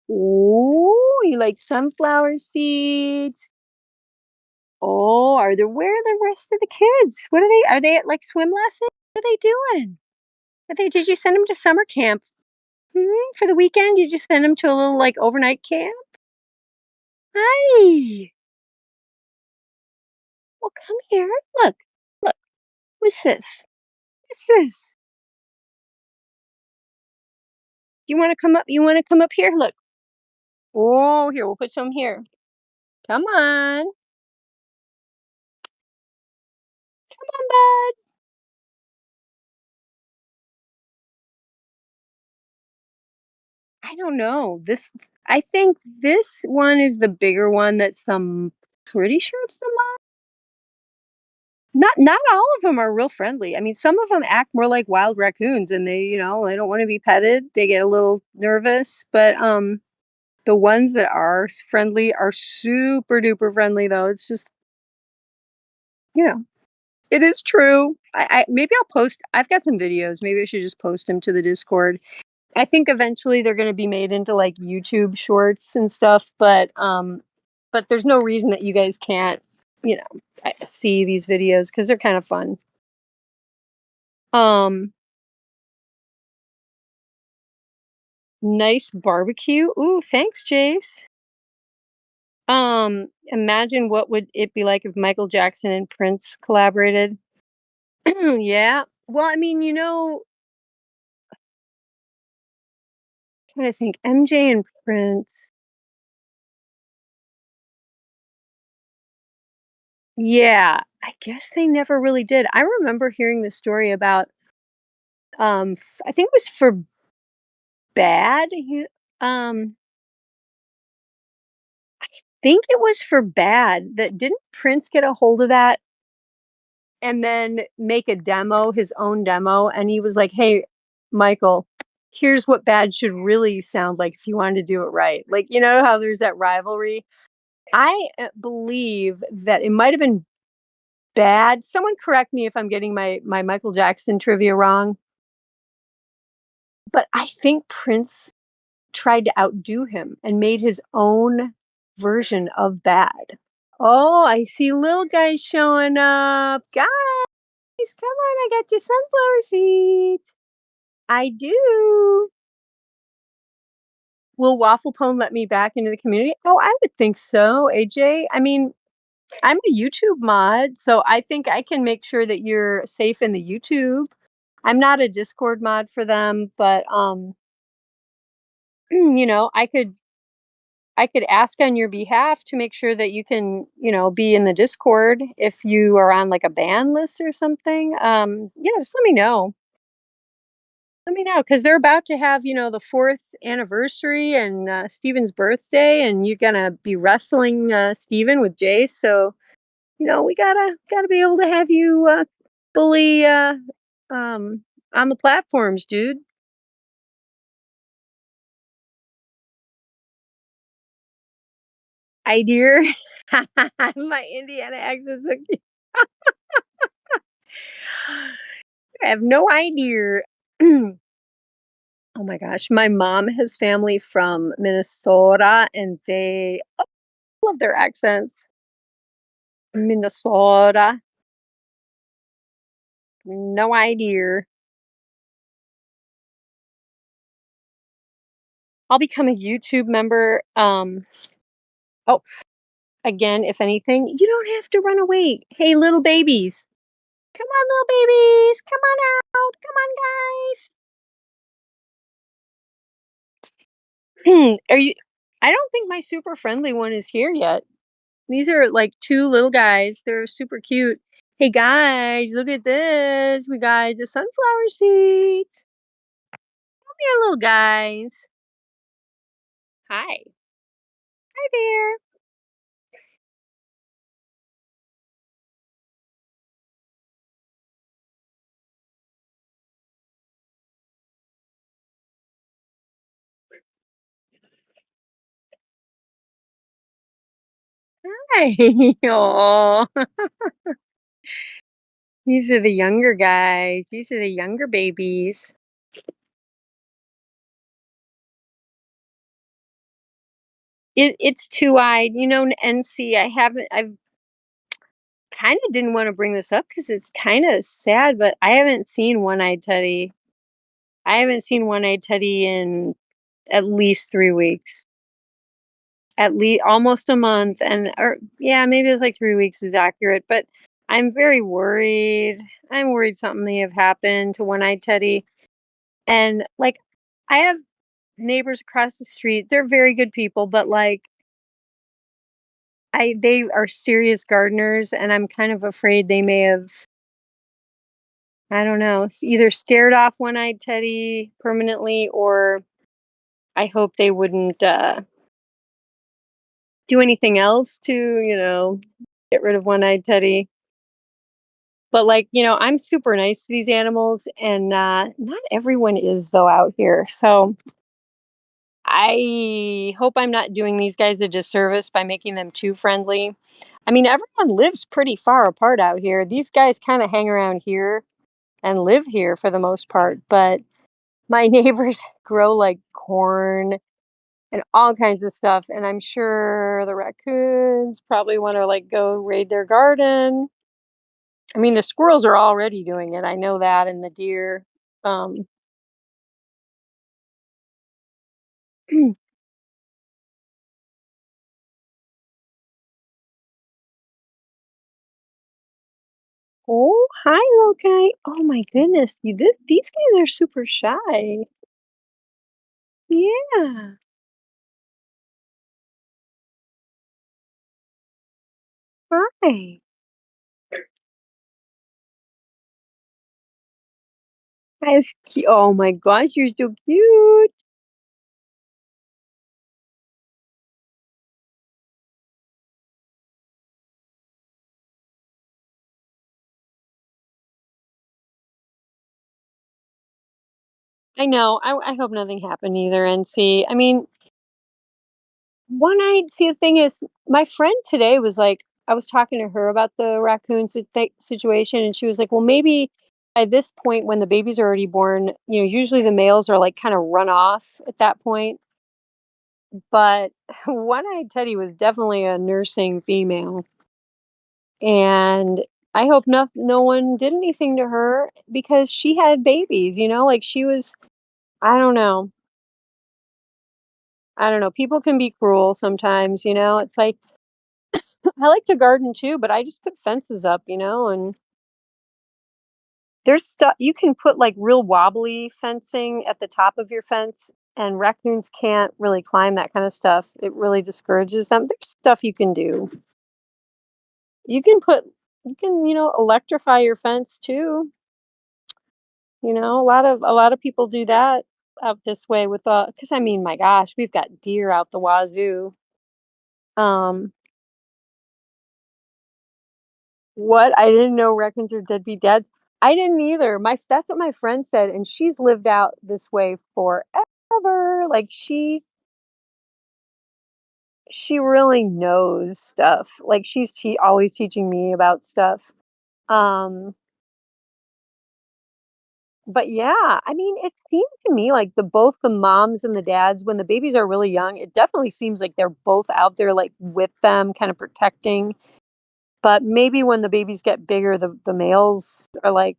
Oh, you like sunflower seeds? Oh, where are the rest of the kids? What are they at like swim lessons? What are they doing? Did you send them to summer camp? For the weekend? Did you send them to a little like overnight camp? Hi. Well, come here. Look. What's this? What's this? You want to come up? You want to come up here? Look. Oh, here, we'll put some here. Come on. Come on, bud. I don't know. I think this one is the bigger one that's pretty sure it's the mom. Not all of them are real friendly. I mean, some of them act more like wild raccoons and they don't want to be petted. They get a little nervous, but the ones that are friendly are super duper friendly though. It's just, you know, it is true. I maybe I'll post. I've got some videos. Maybe I should just post them to the Discord. I think eventually they're going to be made into like YouTube shorts and stuff, but there's no reason that you guys can't, see these videos because they're kind of fun. Um, Nice barbecue. Ooh, thanks, Jace. Imagine what would it be like if Michael Jackson and Prince collaborated? Yeah. Well, I mean, trying to think, MJ and Prince. Yeah, I guess they never really did. I remember hearing the story about I think it was for Bad. Think it was for Bad that didn't Prince get a hold of that and then make a demo, his own demo, and he was like, "Hey, Michael, here's what Bad should really sound like if you wanted to do it right." Like, you know how there's that rivalry? I believe that it might have been Bad. Someone correct me if I'm getting my Michael Jackson trivia wrong, but I think Prince tried to outdo him and made his own version of Bad. Oh, I see little guys showing up. Guys, come on, I got you sunflower seeds. I do. Will Waffle Pone let me back into the community? Oh, I would think so, AJ. I mean, I'm a YouTube mod, so I think I can make sure that you're safe in the YouTube. I'm not a Discord mod for them, but I could ask on your behalf to make sure that you can, be in the Discord if you are on like a ban list or something. Just let me know. Let me know because they're about to have, the fourth anniversary and Steven's birthday, and you're gonna be wrestling Steven with Jay. So, we gotta be able to have you fully um, on the platforms, dude. I dear, my Indiana accent's okay. I have no idea. Oh my gosh, my mom has family from Minnesota, and they love their accents. Minnesota, no idea. I'll become a YouTube member. Oh, again, if anything, you don't have to run away. Hey, little babies. Come on, little babies. Come on out. Come on, guys. Are you I don't think my super friendly one is here yet. These are like two little guys. They're super cute. Hey guys, look at this. We got the sunflower seeds. Come here, little guys. Hi. Hi there. Hi. Aw. These are the younger guys. These are the younger babies. It's two-eyed, and see, I've kinda didn't wanna bring this up because it's kinda sad, but I haven't seen one-eyed Teddy. I haven't seen one-eyed Teddy in at least 3 weeks. At least almost a month, and or yeah, maybe it's like 3 weeks is accurate, but I'm very worried. I'm worried something may have happened to one-eyed Teddy, and, like, I have neighbors across the street, they're very good people, but, like, they are serious gardeners, and I'm kind of afraid they may have, I don't know, either scared off one-eyed Teddy permanently, or I hope they wouldn't, do anything else to, get rid of one-eyed Teddy. But, like, I'm super nice to these animals, and, not everyone is, though, out here, so I hope I'm not doing these guys a disservice by making them too friendly. I mean, everyone lives pretty far apart out here. These guys kinda hang around here and live here for the most part, but my neighbors grow, like, corn and all kinds of stuff, and I'm sure the raccoons probably wanna, like, go raid their garden. I mean, the squirrels are already doing it, I know that, and the deer. Um, oh, hi, little guy. Oh my goodness, these guys are super shy. Yeah. Hi. Oh my gosh, you're so cute. I know. I hope nothing happened either. And see, I mean, the thing is, my friend today was like, I was talking to her about the raccoon situation, and she was like, well, maybe by this point, when the babies are already born, usually the males are like kind of run off at that point. But one-eyed Teddy was definitely a nursing female, and I hope no one did anything to her because she had babies. Like she was. I don't know. I don't know. People can be cruel sometimes. It's like I like to garden too, but I just put fences up. And there's stuff you can put like real wobbly fencing at the top of your fence, and raccoons can't really climb that kind of stuff. It really discourages them. There's stuff you can do. You can put you can, electrify your fence too. A lot of people do that out this way with because I mean, my gosh, we've got deer out the wazoo. Um, what? I didn't know raccoons are deadbeat dads. I didn't either. That's what my friend said, and she's lived out this way forever. Like she really knows stuff. Like she always teaching me about stuff. Um, but yeah, I mean, it seems to me like both the moms and the dads, when the babies are really young, it definitely seems like they're both out there like with them, kind of protecting. But maybe when the babies get bigger, the males are like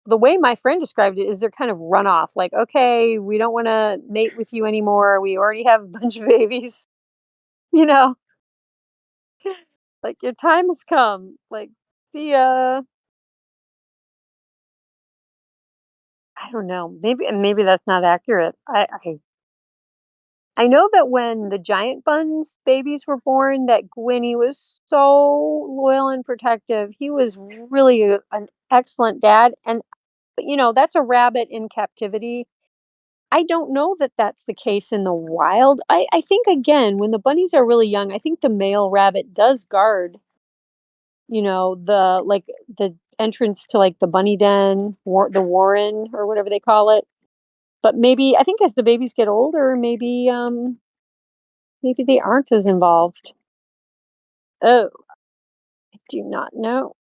the way my friend described it is they're kind of run off, like, "Okay, we don't wanna mate with you anymore. We already have a bunch of babies." You know? Like, "Your time has come. Like, see ya." I don't know. Maybe that's not accurate. I know that when the giant Bunz babies were born, that Gwynnie was so loyal and protective. He was really an excellent dad, and but, that's a rabbit in captivity. I don't know that that's the case in the wild. I think, again, when the bunnies are really young, I think the male rabbit does guard, the entrance to, like, the bunny den, the warren or whatever they call it. But maybe I think as the babies get older, maybe they aren't as involved. Oh, I do not know.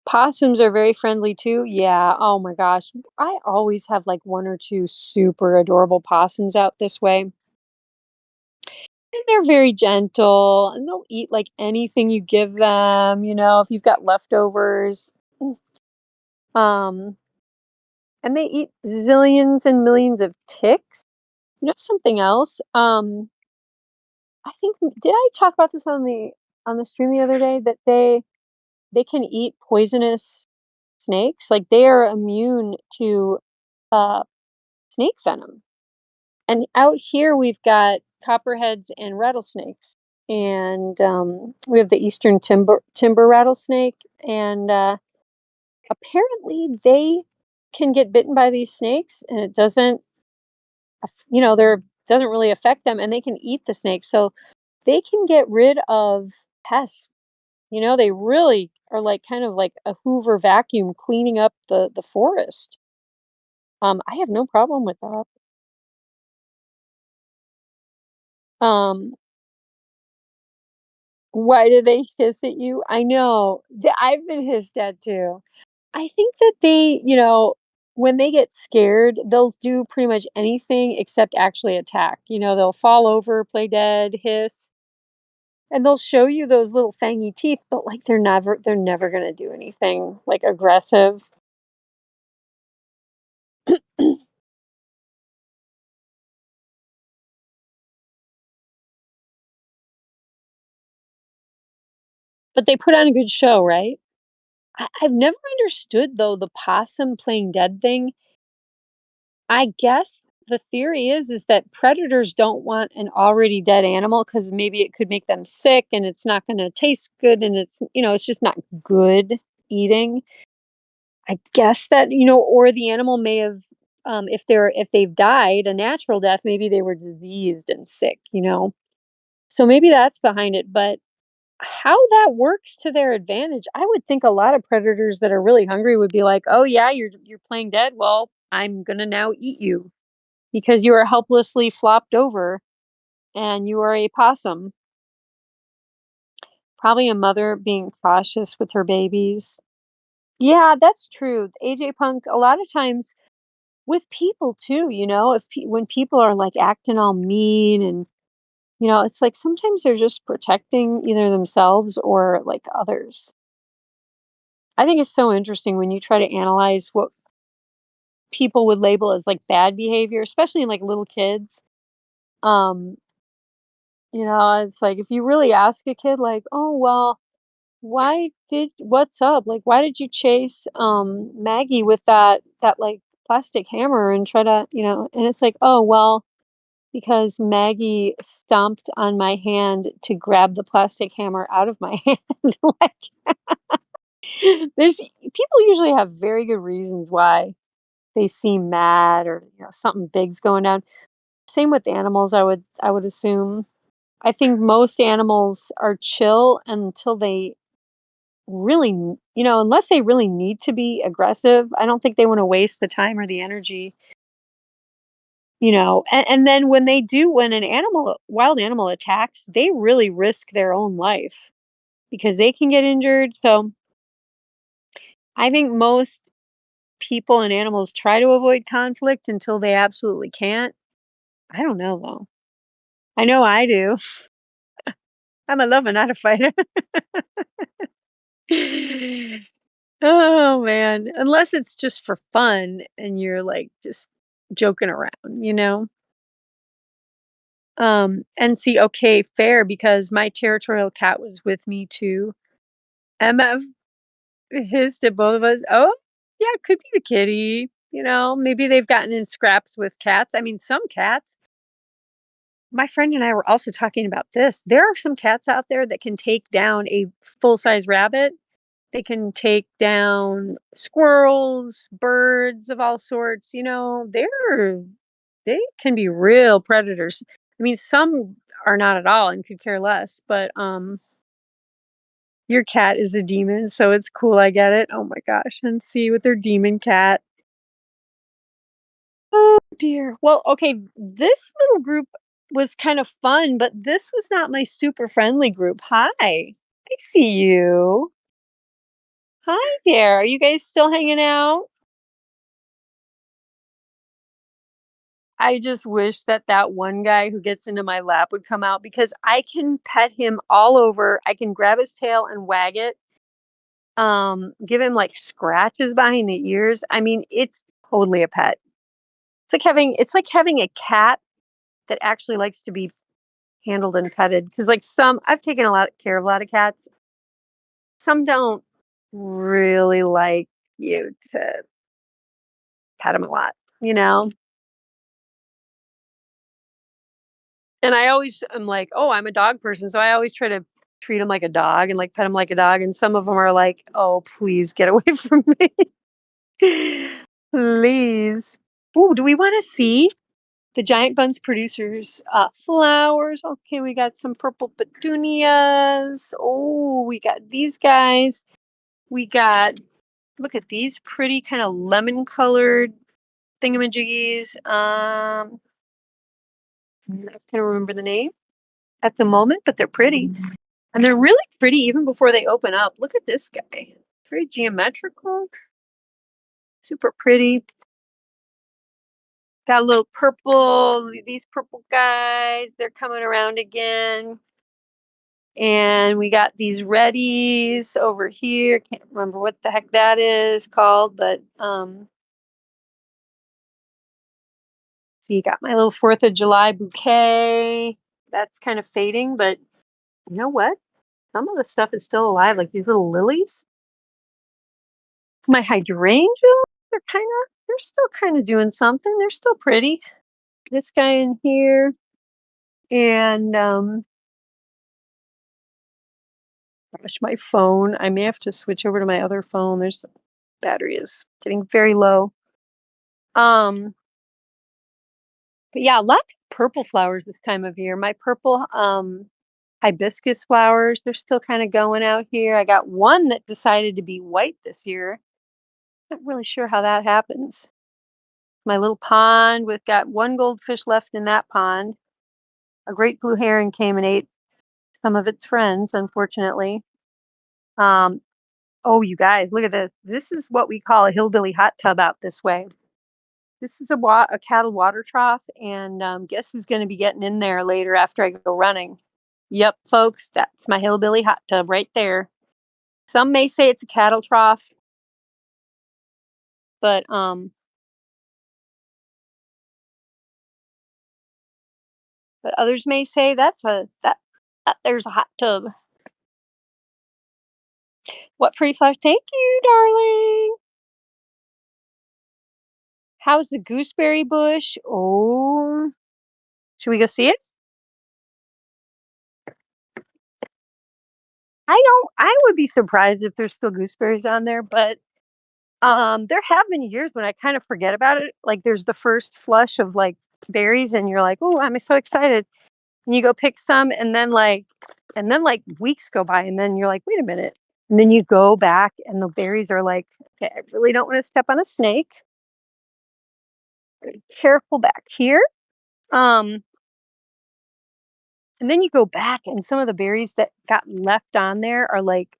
Possums are very friendly too. Yeah. Oh my gosh. I always have like one or two super adorable possums out this way. And they're very gentle and they'll eat like anything you give them, if you've got leftovers. Um, and they eat zillions and millions of ticks. Something else. I think did I talk about this on the stream the other day that they can eat poisonous snakes? Like they are immune to uh, snake venom. And out here we've got copperheads and rattlesnakes, and we have the eastern timber rattlesnake, and apparently they can get bitten by these snakes, and it doesn't, there doesn't really affect them, and they can eat the snakes, so they can get rid of pests. They really are like kind of like a Hoover vacuum cleaning up the forest. I have no problem with that. Um, why do they hiss at you? I know. I've been hissed at too. I think that when they get scared, they'll do pretty much anything except actually attack. They'll fall over, play dead, hiss, and they'll show you those little fangy teeth, but like they're never gonna do anything like aggressive. But they put on a good show, right? I've never understood though the possum playing dead thing. I guess the theory is that predators don't want an already dead animal because maybe it could make them sick and it's not gonna taste good and it's just not good eating. I guess that, or the animal may have, if they've died a natural death, maybe they were diseased and sick. So maybe that's behind it, but how that works to their advantage, I would think a lot of predators that are really hungry would be like, "Oh yeah, you're playing dead. Well, I'm gonna now eat you because you are helplessly flopped over and you are a possum." Probably a mother being cautious with her babies. Yeah, that's true. AJ Punk, a lot of times with people too, if when people are like acting all mean and it's like sometimes they're just protecting either themselves or like others. I think it's so interesting when you try to analyze what people would label as like bad behavior, especially in like little kids. Um, it's like if you really ask a kid like, "Oh, well, what's up? Like why did you chase Maggie with that like plastic hammer and try to, and it's like, "Oh, well, because Maggie stomped on my hand to grab the plastic hammer out of my hand." Like there's people usually have very good reasons why they seem mad or something big's going on. Same with animals, I would assume. I think most animals are chill until they really, unless they really need to be aggressive. I don't think they want to waste the time or the energy. And then when wild animal attacks, they really risk their own life because they can get injured. So I think most people and animals try to avoid conflict until they absolutely can't. I don't know though. I know I do. I'm a lover, not a fighter. Oh, man. Unless it's just for fun and you're, like, just joking around, you know? And see, okay, fair because my territorial cat was with me too. Emma hissed at both of us. Oh, yeah, it could be the kitty. You know, maybe they've gotten in scraps with cats. I mean, some cats, my friend and I were also talking about this. There are some cats out there that can take down a full size rabbit. They can take down squirrels, birds of all sorts. You know, they can be real predators. I mean, some are not at all and could care less, but your cat is a demon, so it's cool, I get it. Oh my gosh, and see with their demon cat. Oh dear. Well, okay, this little group was kind of fun, but this was not my super friendly group. Hi. I see you. Hi there. Are you guys still hanging out? I just wish that that one guy who gets into my lap would come out because I can pet him all over. I can grab his tail and wag it. Give him like scratches behind the ears. I mean, it's totally a pet. It's like having a cat that actually likes to be handled and petted. Because like some I've taken a lot care of a lot of cats. Some don't really like you to pet them a lot, you know? And I always am like, "Oh, I'm a dog person," so I always try to treat him like a dog and, like, pet him like a dog, and some of them are like, "Oh, please get away from me. Please." Ooh, do we wanna see the giant Bunz producers, flowers? Okay, we got some purple petunias. Oh, we got these guys. We got look at these pretty kinda lemon-colored thingamajiggies. I'm not gonna remember the name at the moment, but they're pretty. And they're really pretty even before they open up. Look at this guy. Very geometrical, super pretty. Got a little purple, these purple guys, they're coming around again. And we got these reddies over here. Can't remember what the heck that is called, but see, got my little 4th of July bouquet. That's kind of fading, but you know what? Some of the stuff is still alive, like these little lilies. My hydrangeas they're still kinda doing something, they're still pretty. This guy in here, and, gosh, my phone, I may have to switch over to my other phone, there's battery is getting very low. Um, but yeah, lots of purple flowers this time of year. My purple, hibiscus flowers, they're still kinda going out here. I got one that decided to be white this year. Not really sure how that happens. My little pond, we've got 1 goldfish left in that pond. A great blue heron came and ate some of its friends, unfortunately. Um, oh, you guys, look at this. This is what we call a hillbilly hot tub out this way. This is a cattle water trough, and guess who's going to be getting in there later after I go running? Yep, folks, that's my hillbilly hot tub right there. Some may say it's a cattle trough, but but others may say that there's a hot tub. What pretty flash? Thank you, darling. How's the gooseberry bush? Oh, should we go see it? I would be surprised if there's still gooseberries on there, but, there have been years when I kind of forget about it, like, there's the first flush of, like, berries and you're like, "Oh, I'm so excited." And you go pick some and then, weeks go by and then you're like, "Wait a minute." And then you go back and the berries are like, "Okay, I really don't wanna step on a snake. Be careful back here." Um, and then you go back and some of the berries that got left on there are, like,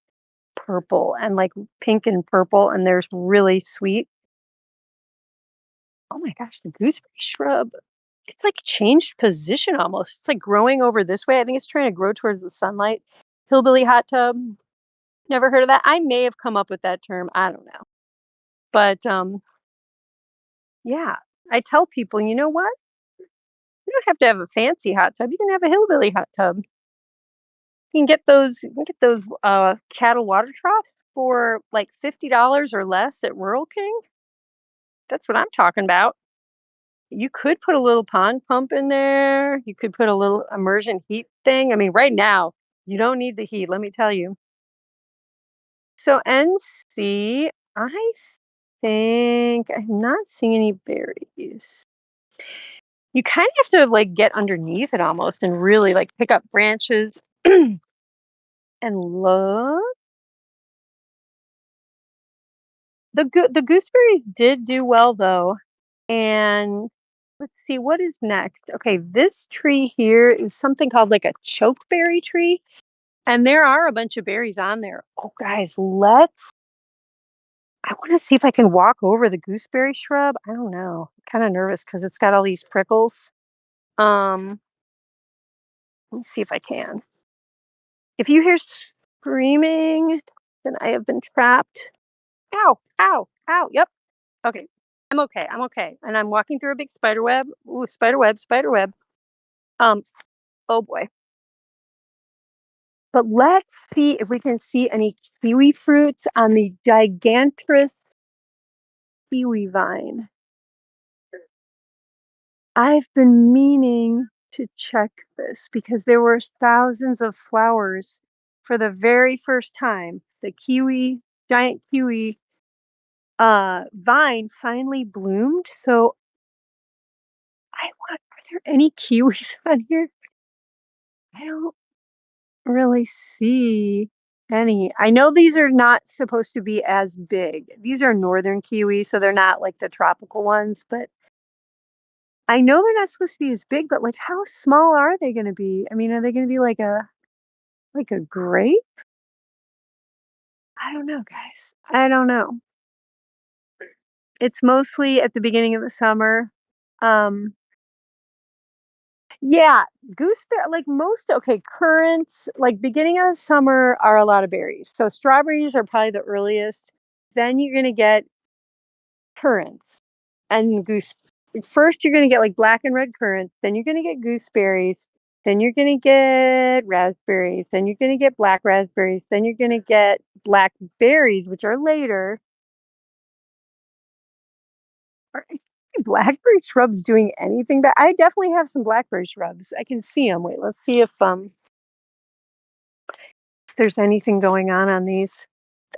purple and, like, pink and purple, and they're really sweet. Oh my gosh, the gooseberry shrub, it's, like, changed position almost. It's, like, growing over this way. I think it's trying to grow towards the sunlight. Hillbilly hot tub. Never heard of that? I may have come up with that term, I don't know. But, yeah, I tell people, "You know what? You don't have to have a fancy hot tub, you can have a hillbilly hot tub." You can get those cattle water troughs for, like, $50 or less at Rural King. That's what I'm talking about. You could put a little pond pump in there, you could put a little immersion heat thing. I mean, right now, you don't need the heat, let me tell you. So NC, I think I'm not seeing any berries. You kind of have to, like, get underneath it almost and really, like, pick up branches and look. The gooseberries did do well, though, and let's see, what is next? Okay, this tree here is something called, like, a chokeberry tree, and there are a bunch of berries on there. Oh, guys, I wanna see if I can walk over the gooseberry shrub. I don't know. I'm kinda nervous because 'cause it's got all these prickles. Um, let me see if I can. If you hear screaming, then I have been trapped. Ow, ow, ow. Yep. Okay. I'm okay. And I'm walking through a big spider web. Ooh, spider web, spider web. Um, oh boy. But let's see if we can see any kiwi fruits on the gigantrous kiwi vine. I've been meaning to check this because there were thousands of flowers for the very first time. The giant kiwi vine finally bloomed. So are there any kiwis on here? I don't really see any. I know these are not supposed to be as big. These are northern kiwis, so they're not like the tropical ones, but I know they're not supposed to be as big, but like how small are they gonna be? I mean, are they gonna be like a grape? I don't know, guys. I don't know. It's mostly at the beginning of the summer. Um, yeah, gooseberry like most okay, currants, like beginning of summer are a lot of berries. So strawberries are probably the earliest. Then you're gonna get currants and goose. First, you're gonna get like black and red currants. Then you're gonna get gooseberries. Then you're gonna get raspberries. Then you're gonna get black raspberries. Then you're gonna get blackberries, which are later. Are blackberry shrubs doing anything? But I definitely have some blackberry shrubs. I can see them. Wait, let's see if there's anything going on these.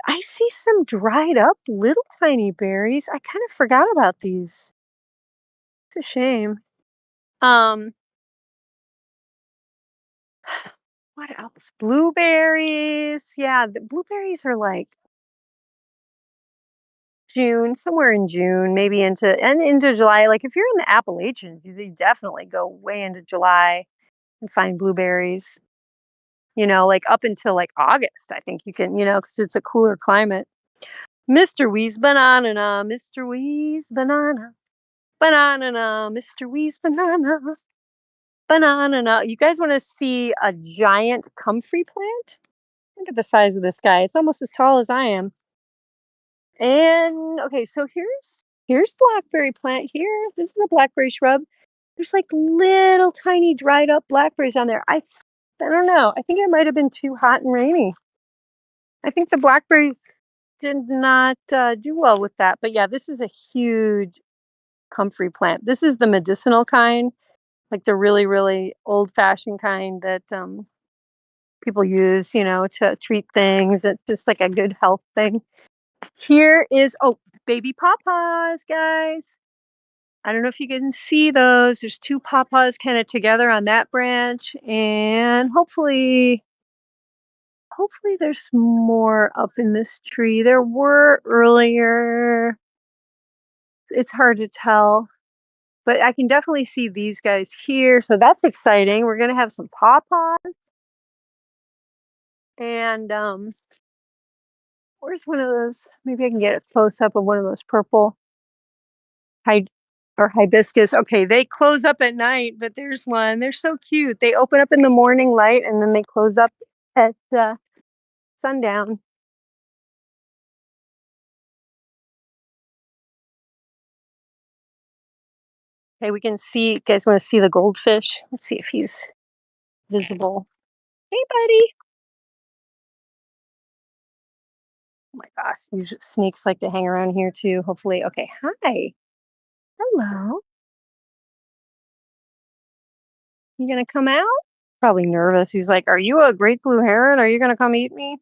I see some dried up little tiny berries. I kind of forgot about these. It's a shame. Um, what else? Blueberries. Yeah, the blueberries are like June, somewhere in June, maybe into July. Like if you're in the Appalachians, you definitely go way into July and find blueberries. Like up until like August, I think you can, because it's a cooler climate. Mr. Wee's banana, Mr. Wee's banana, banana, Mr. Wee's banana, banana. You guys want to see a giant comfrey plant? Look at the size of this guy. It's almost as tall as I am. And okay, so here's blackberry plant here. This is a blackberry shrub. There's like little tiny dried up blackberries on there. I don't know. I think it might have been too hot and rainy. I think the blackberries did not do well with that. But yeah, this is a huge comfrey plant. This is the medicinal kind, like the really, really old fashioned kind that people use, to treat things. It's just like a good health thing. Here is, oh, baby pawpaws, guys. I don't know if you can see those. There's two pawpaws kind of together on that branch, and hopefully there's more up in this tree. There were earlier. It's hard to tell, but I can definitely see these guys here. So that's exciting. We're gonna have some pawpaws, and where's one of those? Maybe I can get a close up of one of those purple hy- or hibiscus. Okay, they close up at night, but there's one. They're so cute. They open up in the morning light and then they close up at sundown. Okay, we can see. You guys want to see the goldfish? Let's see if he's visible. Hey, buddy. Oh my gosh, these snakes like to hang around here too. Hopefully, okay. Hi. Hello. You gonna come out? Probably nervous. He's like, "Are you a great blue heron? Are you gonna come eat me?"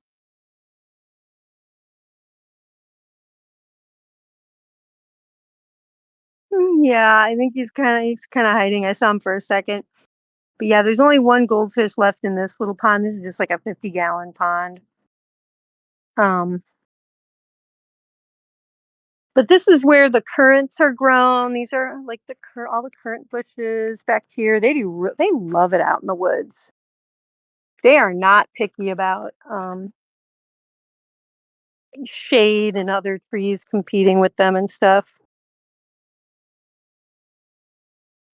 Yeah, I think he's kind of hiding. I saw him for a second. But yeah, there's only one goldfish left in this little pond. This is just like a 50-gallon pond. Um, but this is where the currants are grown. These are like all the currant bushes back here. They love it out in the woods. They are not picky about shade and other trees competing with them and stuff.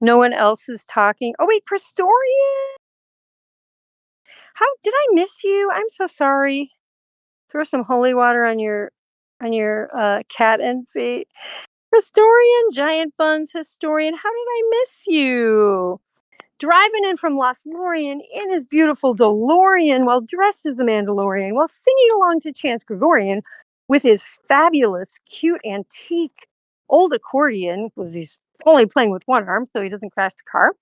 No one else is talking. Oh wait, Prestorian. How did I miss you? I'm so sorry. Throw some holy water on your cat and see. Historian, giant buns historian, how did I miss you? Driving in from Lothlorien in his beautiful DeLorean while dressed as the Mandalorian, while singing along to Chance Gregorian with his fabulous, cute, antique old accordion, because he's only playing with one arm so he doesn't crash the car.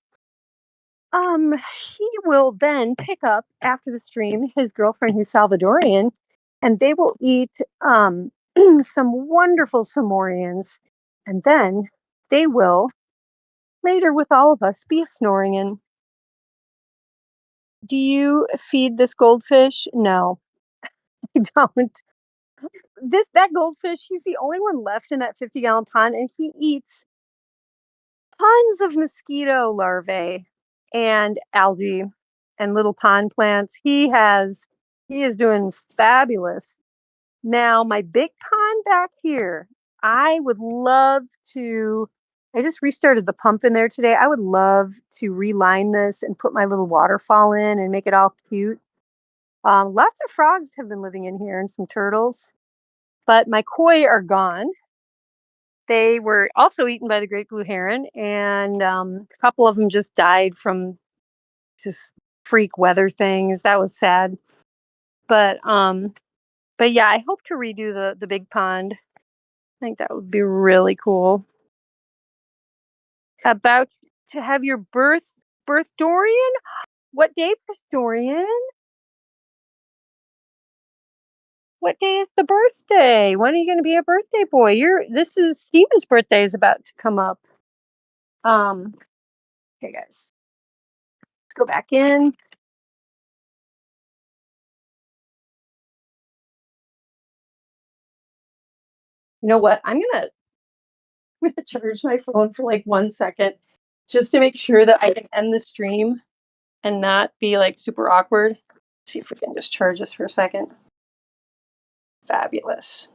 He will then pick up after the stream his girlfriend who's Salvadorian, and they will eat some wonderful Samorians, and then they will later with all of us be a snoring in. Do you feed this goldfish? No, I don't. That goldfish, he's the only one left in that 50-gallon pond, and he eats tons of mosquito larvae and algae and little pond plants. He is doing fabulous. Now, my big pond back here, I would love to. I just restarted the pump in there today. I would love to reline this and put my little waterfall in and make it all cute. Lots of frogs have been living in here and some turtles, but my koi are gone. They were also eaten by the great blue heron, and a couple of them just died from just freak weather things. That was sad. But but yeah, I hope to redo the big pond. I think that would be really cool. About to have your birth Dorian? What day, Dorian? What day is the birthday? When are you going to be a birthday boy? This is Steven's birthday is about to come up. Um, okay, guys, let's go back in. You know what? I'm gonna charge my phone for like 1 second, just to make sure that I can end the stream and not be like super awkward. Let's see if we can just charge this for a second. Fabulous.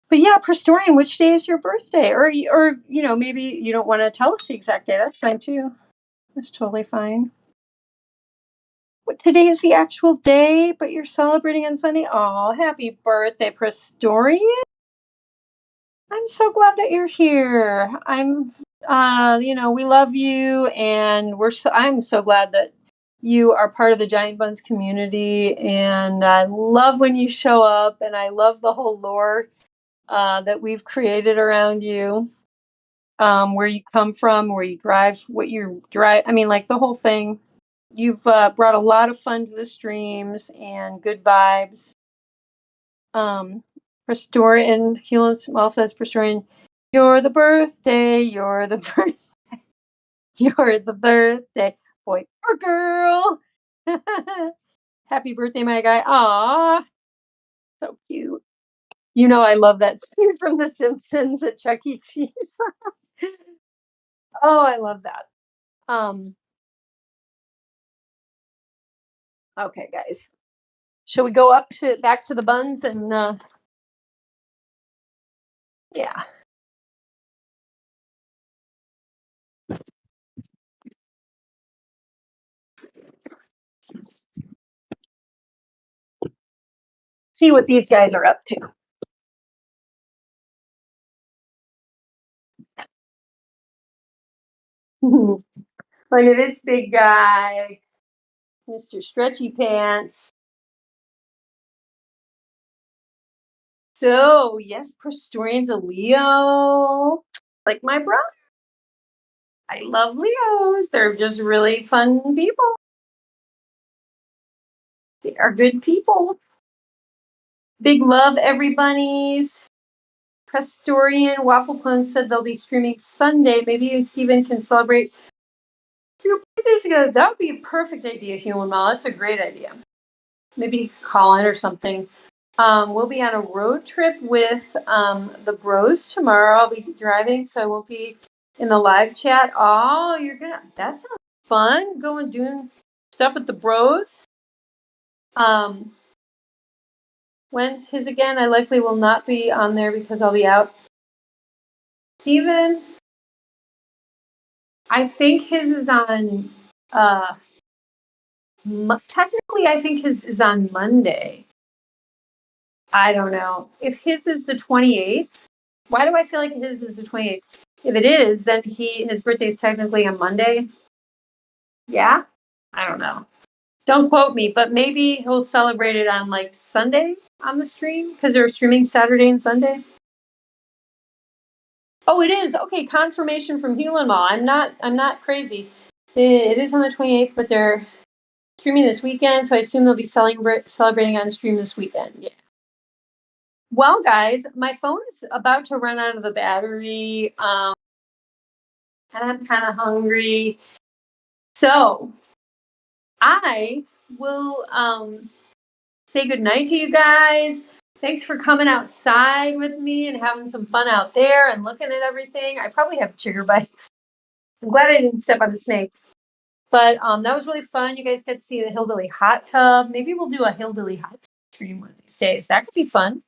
But yeah, Prestorian, which day is your birthday? Or maybe you don't want to tell us the exact day. That's fine too. That's totally fine. What today is the actual day, but you're celebrating on Sunday? Oh, happy birthday, Prestorian. I'm so glad that you're here. We love you, and I'm so glad that you are part of the Giant Buns community, and I love when you show up, and I love the whole lore that we've created around you, where you come from, where you drive, what you drive. I mean, like the whole thing. You've brought a lot of fun to the streams and good vibes. Prestorian, Helen says, Prestorian, you're the birthday, you're the birthday, you're the birthday boy or girl. Happy birthday, my guy. Aw, so cute. You know I love that scene from The Simpsons at Chuck E. Cheese. Oh, I love that. Okay, guys. Shall we go back to the buns and yeah. See what these guys are up to. Look at this big guy. It's Mr. Stretchy Pants. So, yes, Prestorian's a Leo. Like my brother. I love Leos. They're just really fun people. They are good people. Big love, everybody's. Prestorian Waffle Pun said they'll be streaming Sunday. Maybe you and Steven can celebrate your birthdays together. That would be a perfect idea, Human Mall. That's a great idea. Maybe you could call in or something. We'll be on a road trip with the bros tomorrow. I'll be driving, so I won't be in the live chat. Oh, that sounds fun. Going doing stuff with the bros. When's his again? I likely will not be on there because I'll be out. Stevens, I think his is on, technically, I think his is on Monday. I don't know. If his is the 28th, why do I feel like his is the 28th? If it is, then his birthday is technically on Monday. Yeah? I don't know. Don't quote me, but maybe he'll celebrate it on like Sunday on the stream because they're streaming Saturday and Sunday. Oh, it is. Okay, confirmation from Hewlin Mall. I'm not crazy. It is on the 28th, but they're streaming this weekend, so I assume they'll be celebrating on stream this weekend. Yeah. Well, guys, my phone is about to run out of the battery, and I'm kind of hungry. So I will say goodnight to you guys. Thanks for coming outside with me and having some fun out there and looking at everything. I probably have trigger bites. I'm glad I didn't step on a snake. But that was really fun. You guys got to see the Hillbilly Hot Tub. Maybe we'll do a Hillbilly Hot Tub stream one of these days. That could be fun.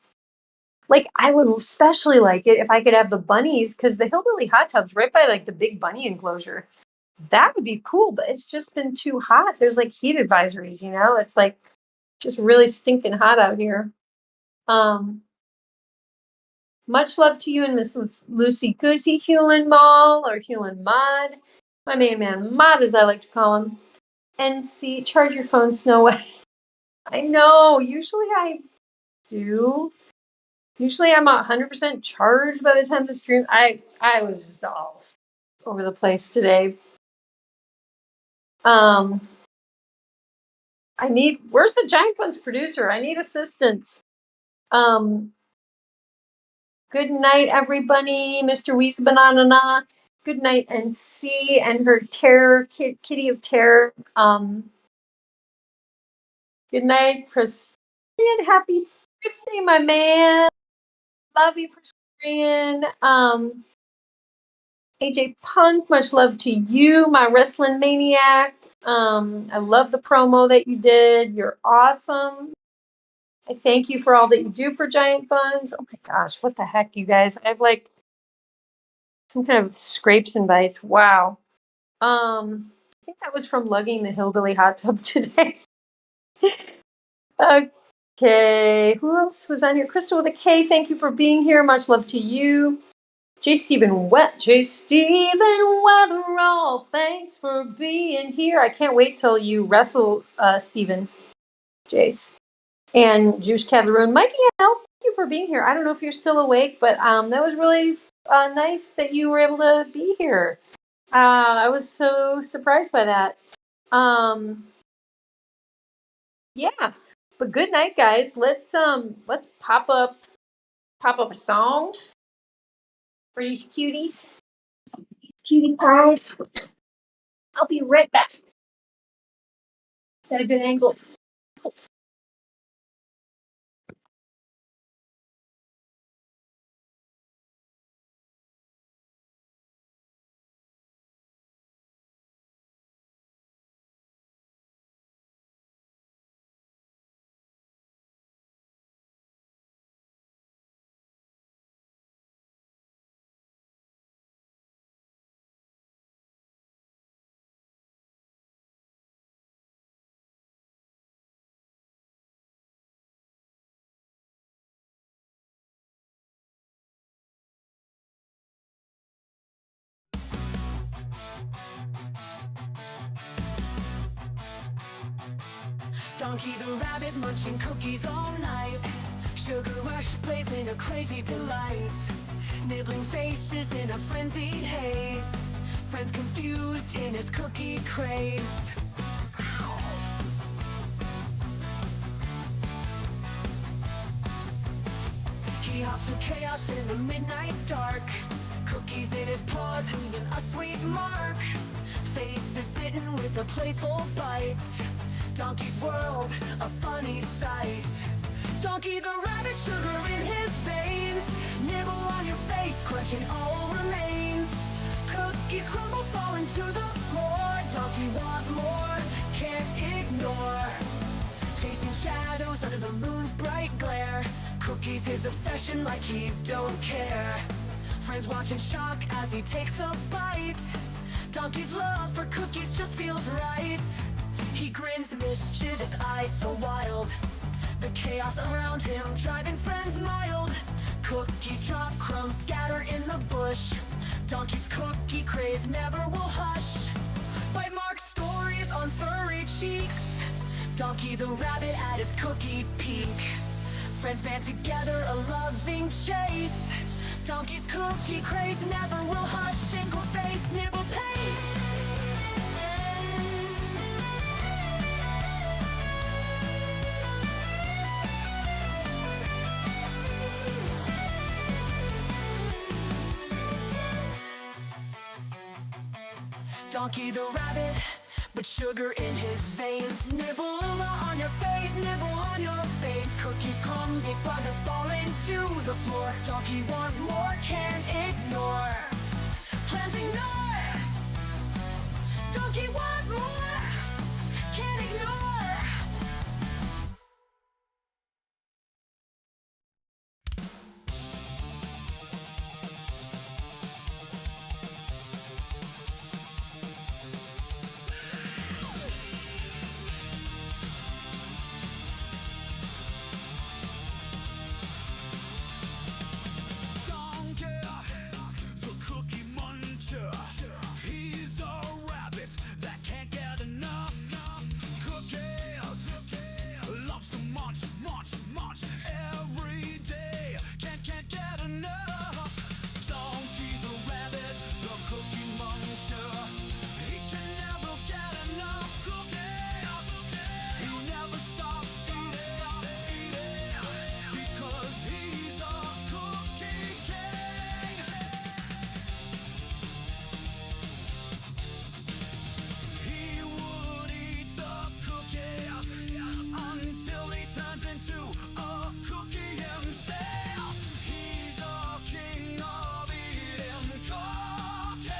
Like, I would especially like it if I could have the bunnies, because the Hillbilly Hot Tub's right by like the big bunny enclosure. That would be cool, but it's just been too hot. There's like heat advisories, It's like just really stinking hot out here. Much love to you and Miss Lucy Goosey, Hewlin Mall, or Hewlin Mod. My main man, Mod, as I like to call him. NC, charge your phone, Snow White. I know, usually I do. Usually I'm 100% charged by the time the stream. I was just all over the place today. Where's the Giant Buns producer? I need assistance. Good night, everybody. Mr. Weezy Banana. Good night, NC and her terror, kitty of terror. Good night, Prestorian. Happy birthday, my man. Love you, Prestorian. AJ Punk, much love to you, my wrestling maniac. I love the promo that you did. You're awesome. I thank you for all that you do for Giant Buns. Oh my gosh, what the heck, you guys? I have like some kind of scrapes and bites. Wow. I think that was from lugging the Hillbilly Hot Tub today. Okay, who else was on here? Crystal with a K, thank you for being here. Much love to you. J. Stephen Weatherall, thanks for being here. I can't wait till you wrestle Stephen, Jace. And Juice Cadleroon. Mikey and Al, thank you for being here. I don't know if you're still awake, but that was really nice that you were able to be here. I was so surprised by that. Yeah. But good night, guys. Let's pop up a song for these cuties. Cutie pies. I'll be right back. Is that a good angle? Oops. Donkey the rabbit munching cookies all night. Sugar rush blazing a crazy delight. Nibbling faces in a frenzied haze. Friends confused in his cookie craze. He hops through chaos in the midnight dark. Cookies in his paws, leaving a sweet mark. Face is bitten with a playful bite. Donkey's world, a funny sight. Donkey the rabbit, sugar in his veins. Nibble on your face, crunching all remains. Cookies crumble, falling to the floor. Donkey want more, can't ignore. Chasing shadows under the moon's bright glare. Cookies his obsession like he don't care. Friends watch in shock as he takes a bite. Donkey's love for cookies just feels right. He grins, mischievous eyes so wild. The chaos around him driving friends mild. Cookies drop, crumbs scatter in the bush. Donkey's cookie craze never will hush. Bite mark stories on furry cheeks. Donkey the rabbit at his cookie peak. Friends band together, a loving chase. Donkey's cookie craze never will hush. Shingle face, nibble pace. Donkey the rabbit, but sugar in his veins. Nibble on your face, nibble on your face. Cookies come, big bugger falling to the floor. Donkey want more, can't ignore. Plans ignore. Donkey want more, can't ignore. He's a rabbit that can't get enough. Cookies loves to munch, munch, munch every day. Can't get enough. Donkey the rabbit, the cookie muncher. He can never get enough cookies. He never stops eating because he's a cookie king. He would eat the cookies until he turns into a cookie himself. He's a king of eating cookies.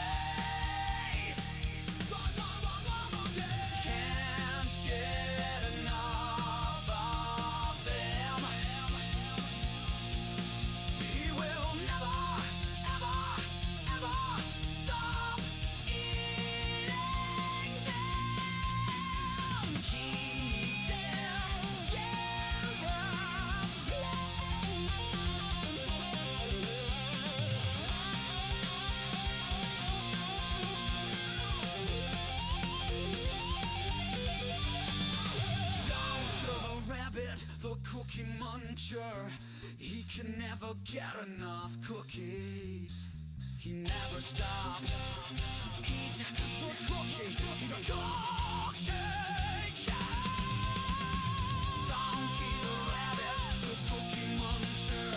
Can't get enough of them. He will never, ever, ever stop eating them. Keep them, Donkey the rabbit, the cookie muncher. He can never get enough cookies. He never stops. Eat the cookie. He's a cookie king. Donkey the rabbit, the cookie muncher.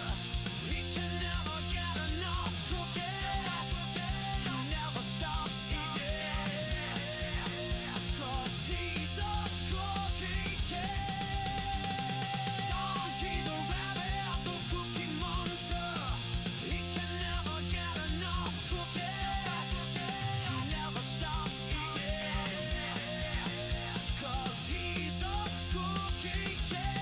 He can never get enough cookies. He never stops eating 'cause he's a cookie king. Donkey the rabbit, the cookie muncher. He can never get enough cookies. He never stops eating 'cause he's a cookie king.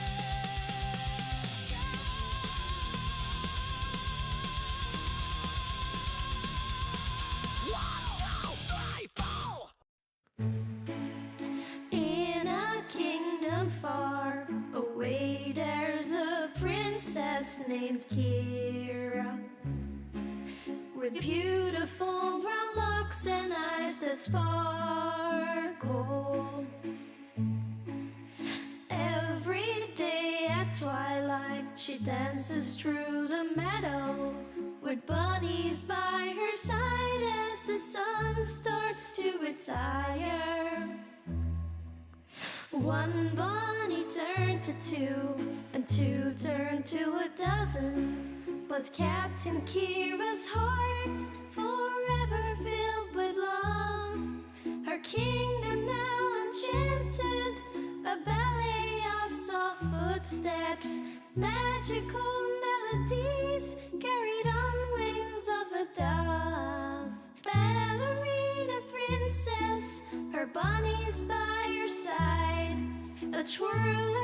1, 2, 3, 4. In a kingdom far away, there's a princess named Kira, with beautiful brown locks and eyes that that sparkle. Every day at twilight, she dances through the meadow with bunnies by her side as the sun starts to retire. One bunny turned to two, and two turned to a dozen. But Captain Kira's heart's forever filled with love. Her kingdom now enchanted, a ballet of soft footsteps, magical melodies carried on wings of a dove. Ballerina princess, her bunnies by her side, a twirl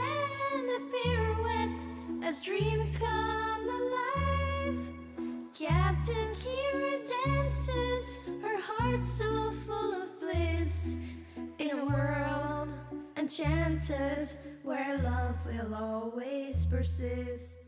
and a pirouette as dreams come alive. Captain Kira dances, her heart so full of bliss, in a world enchanted where love will always persist.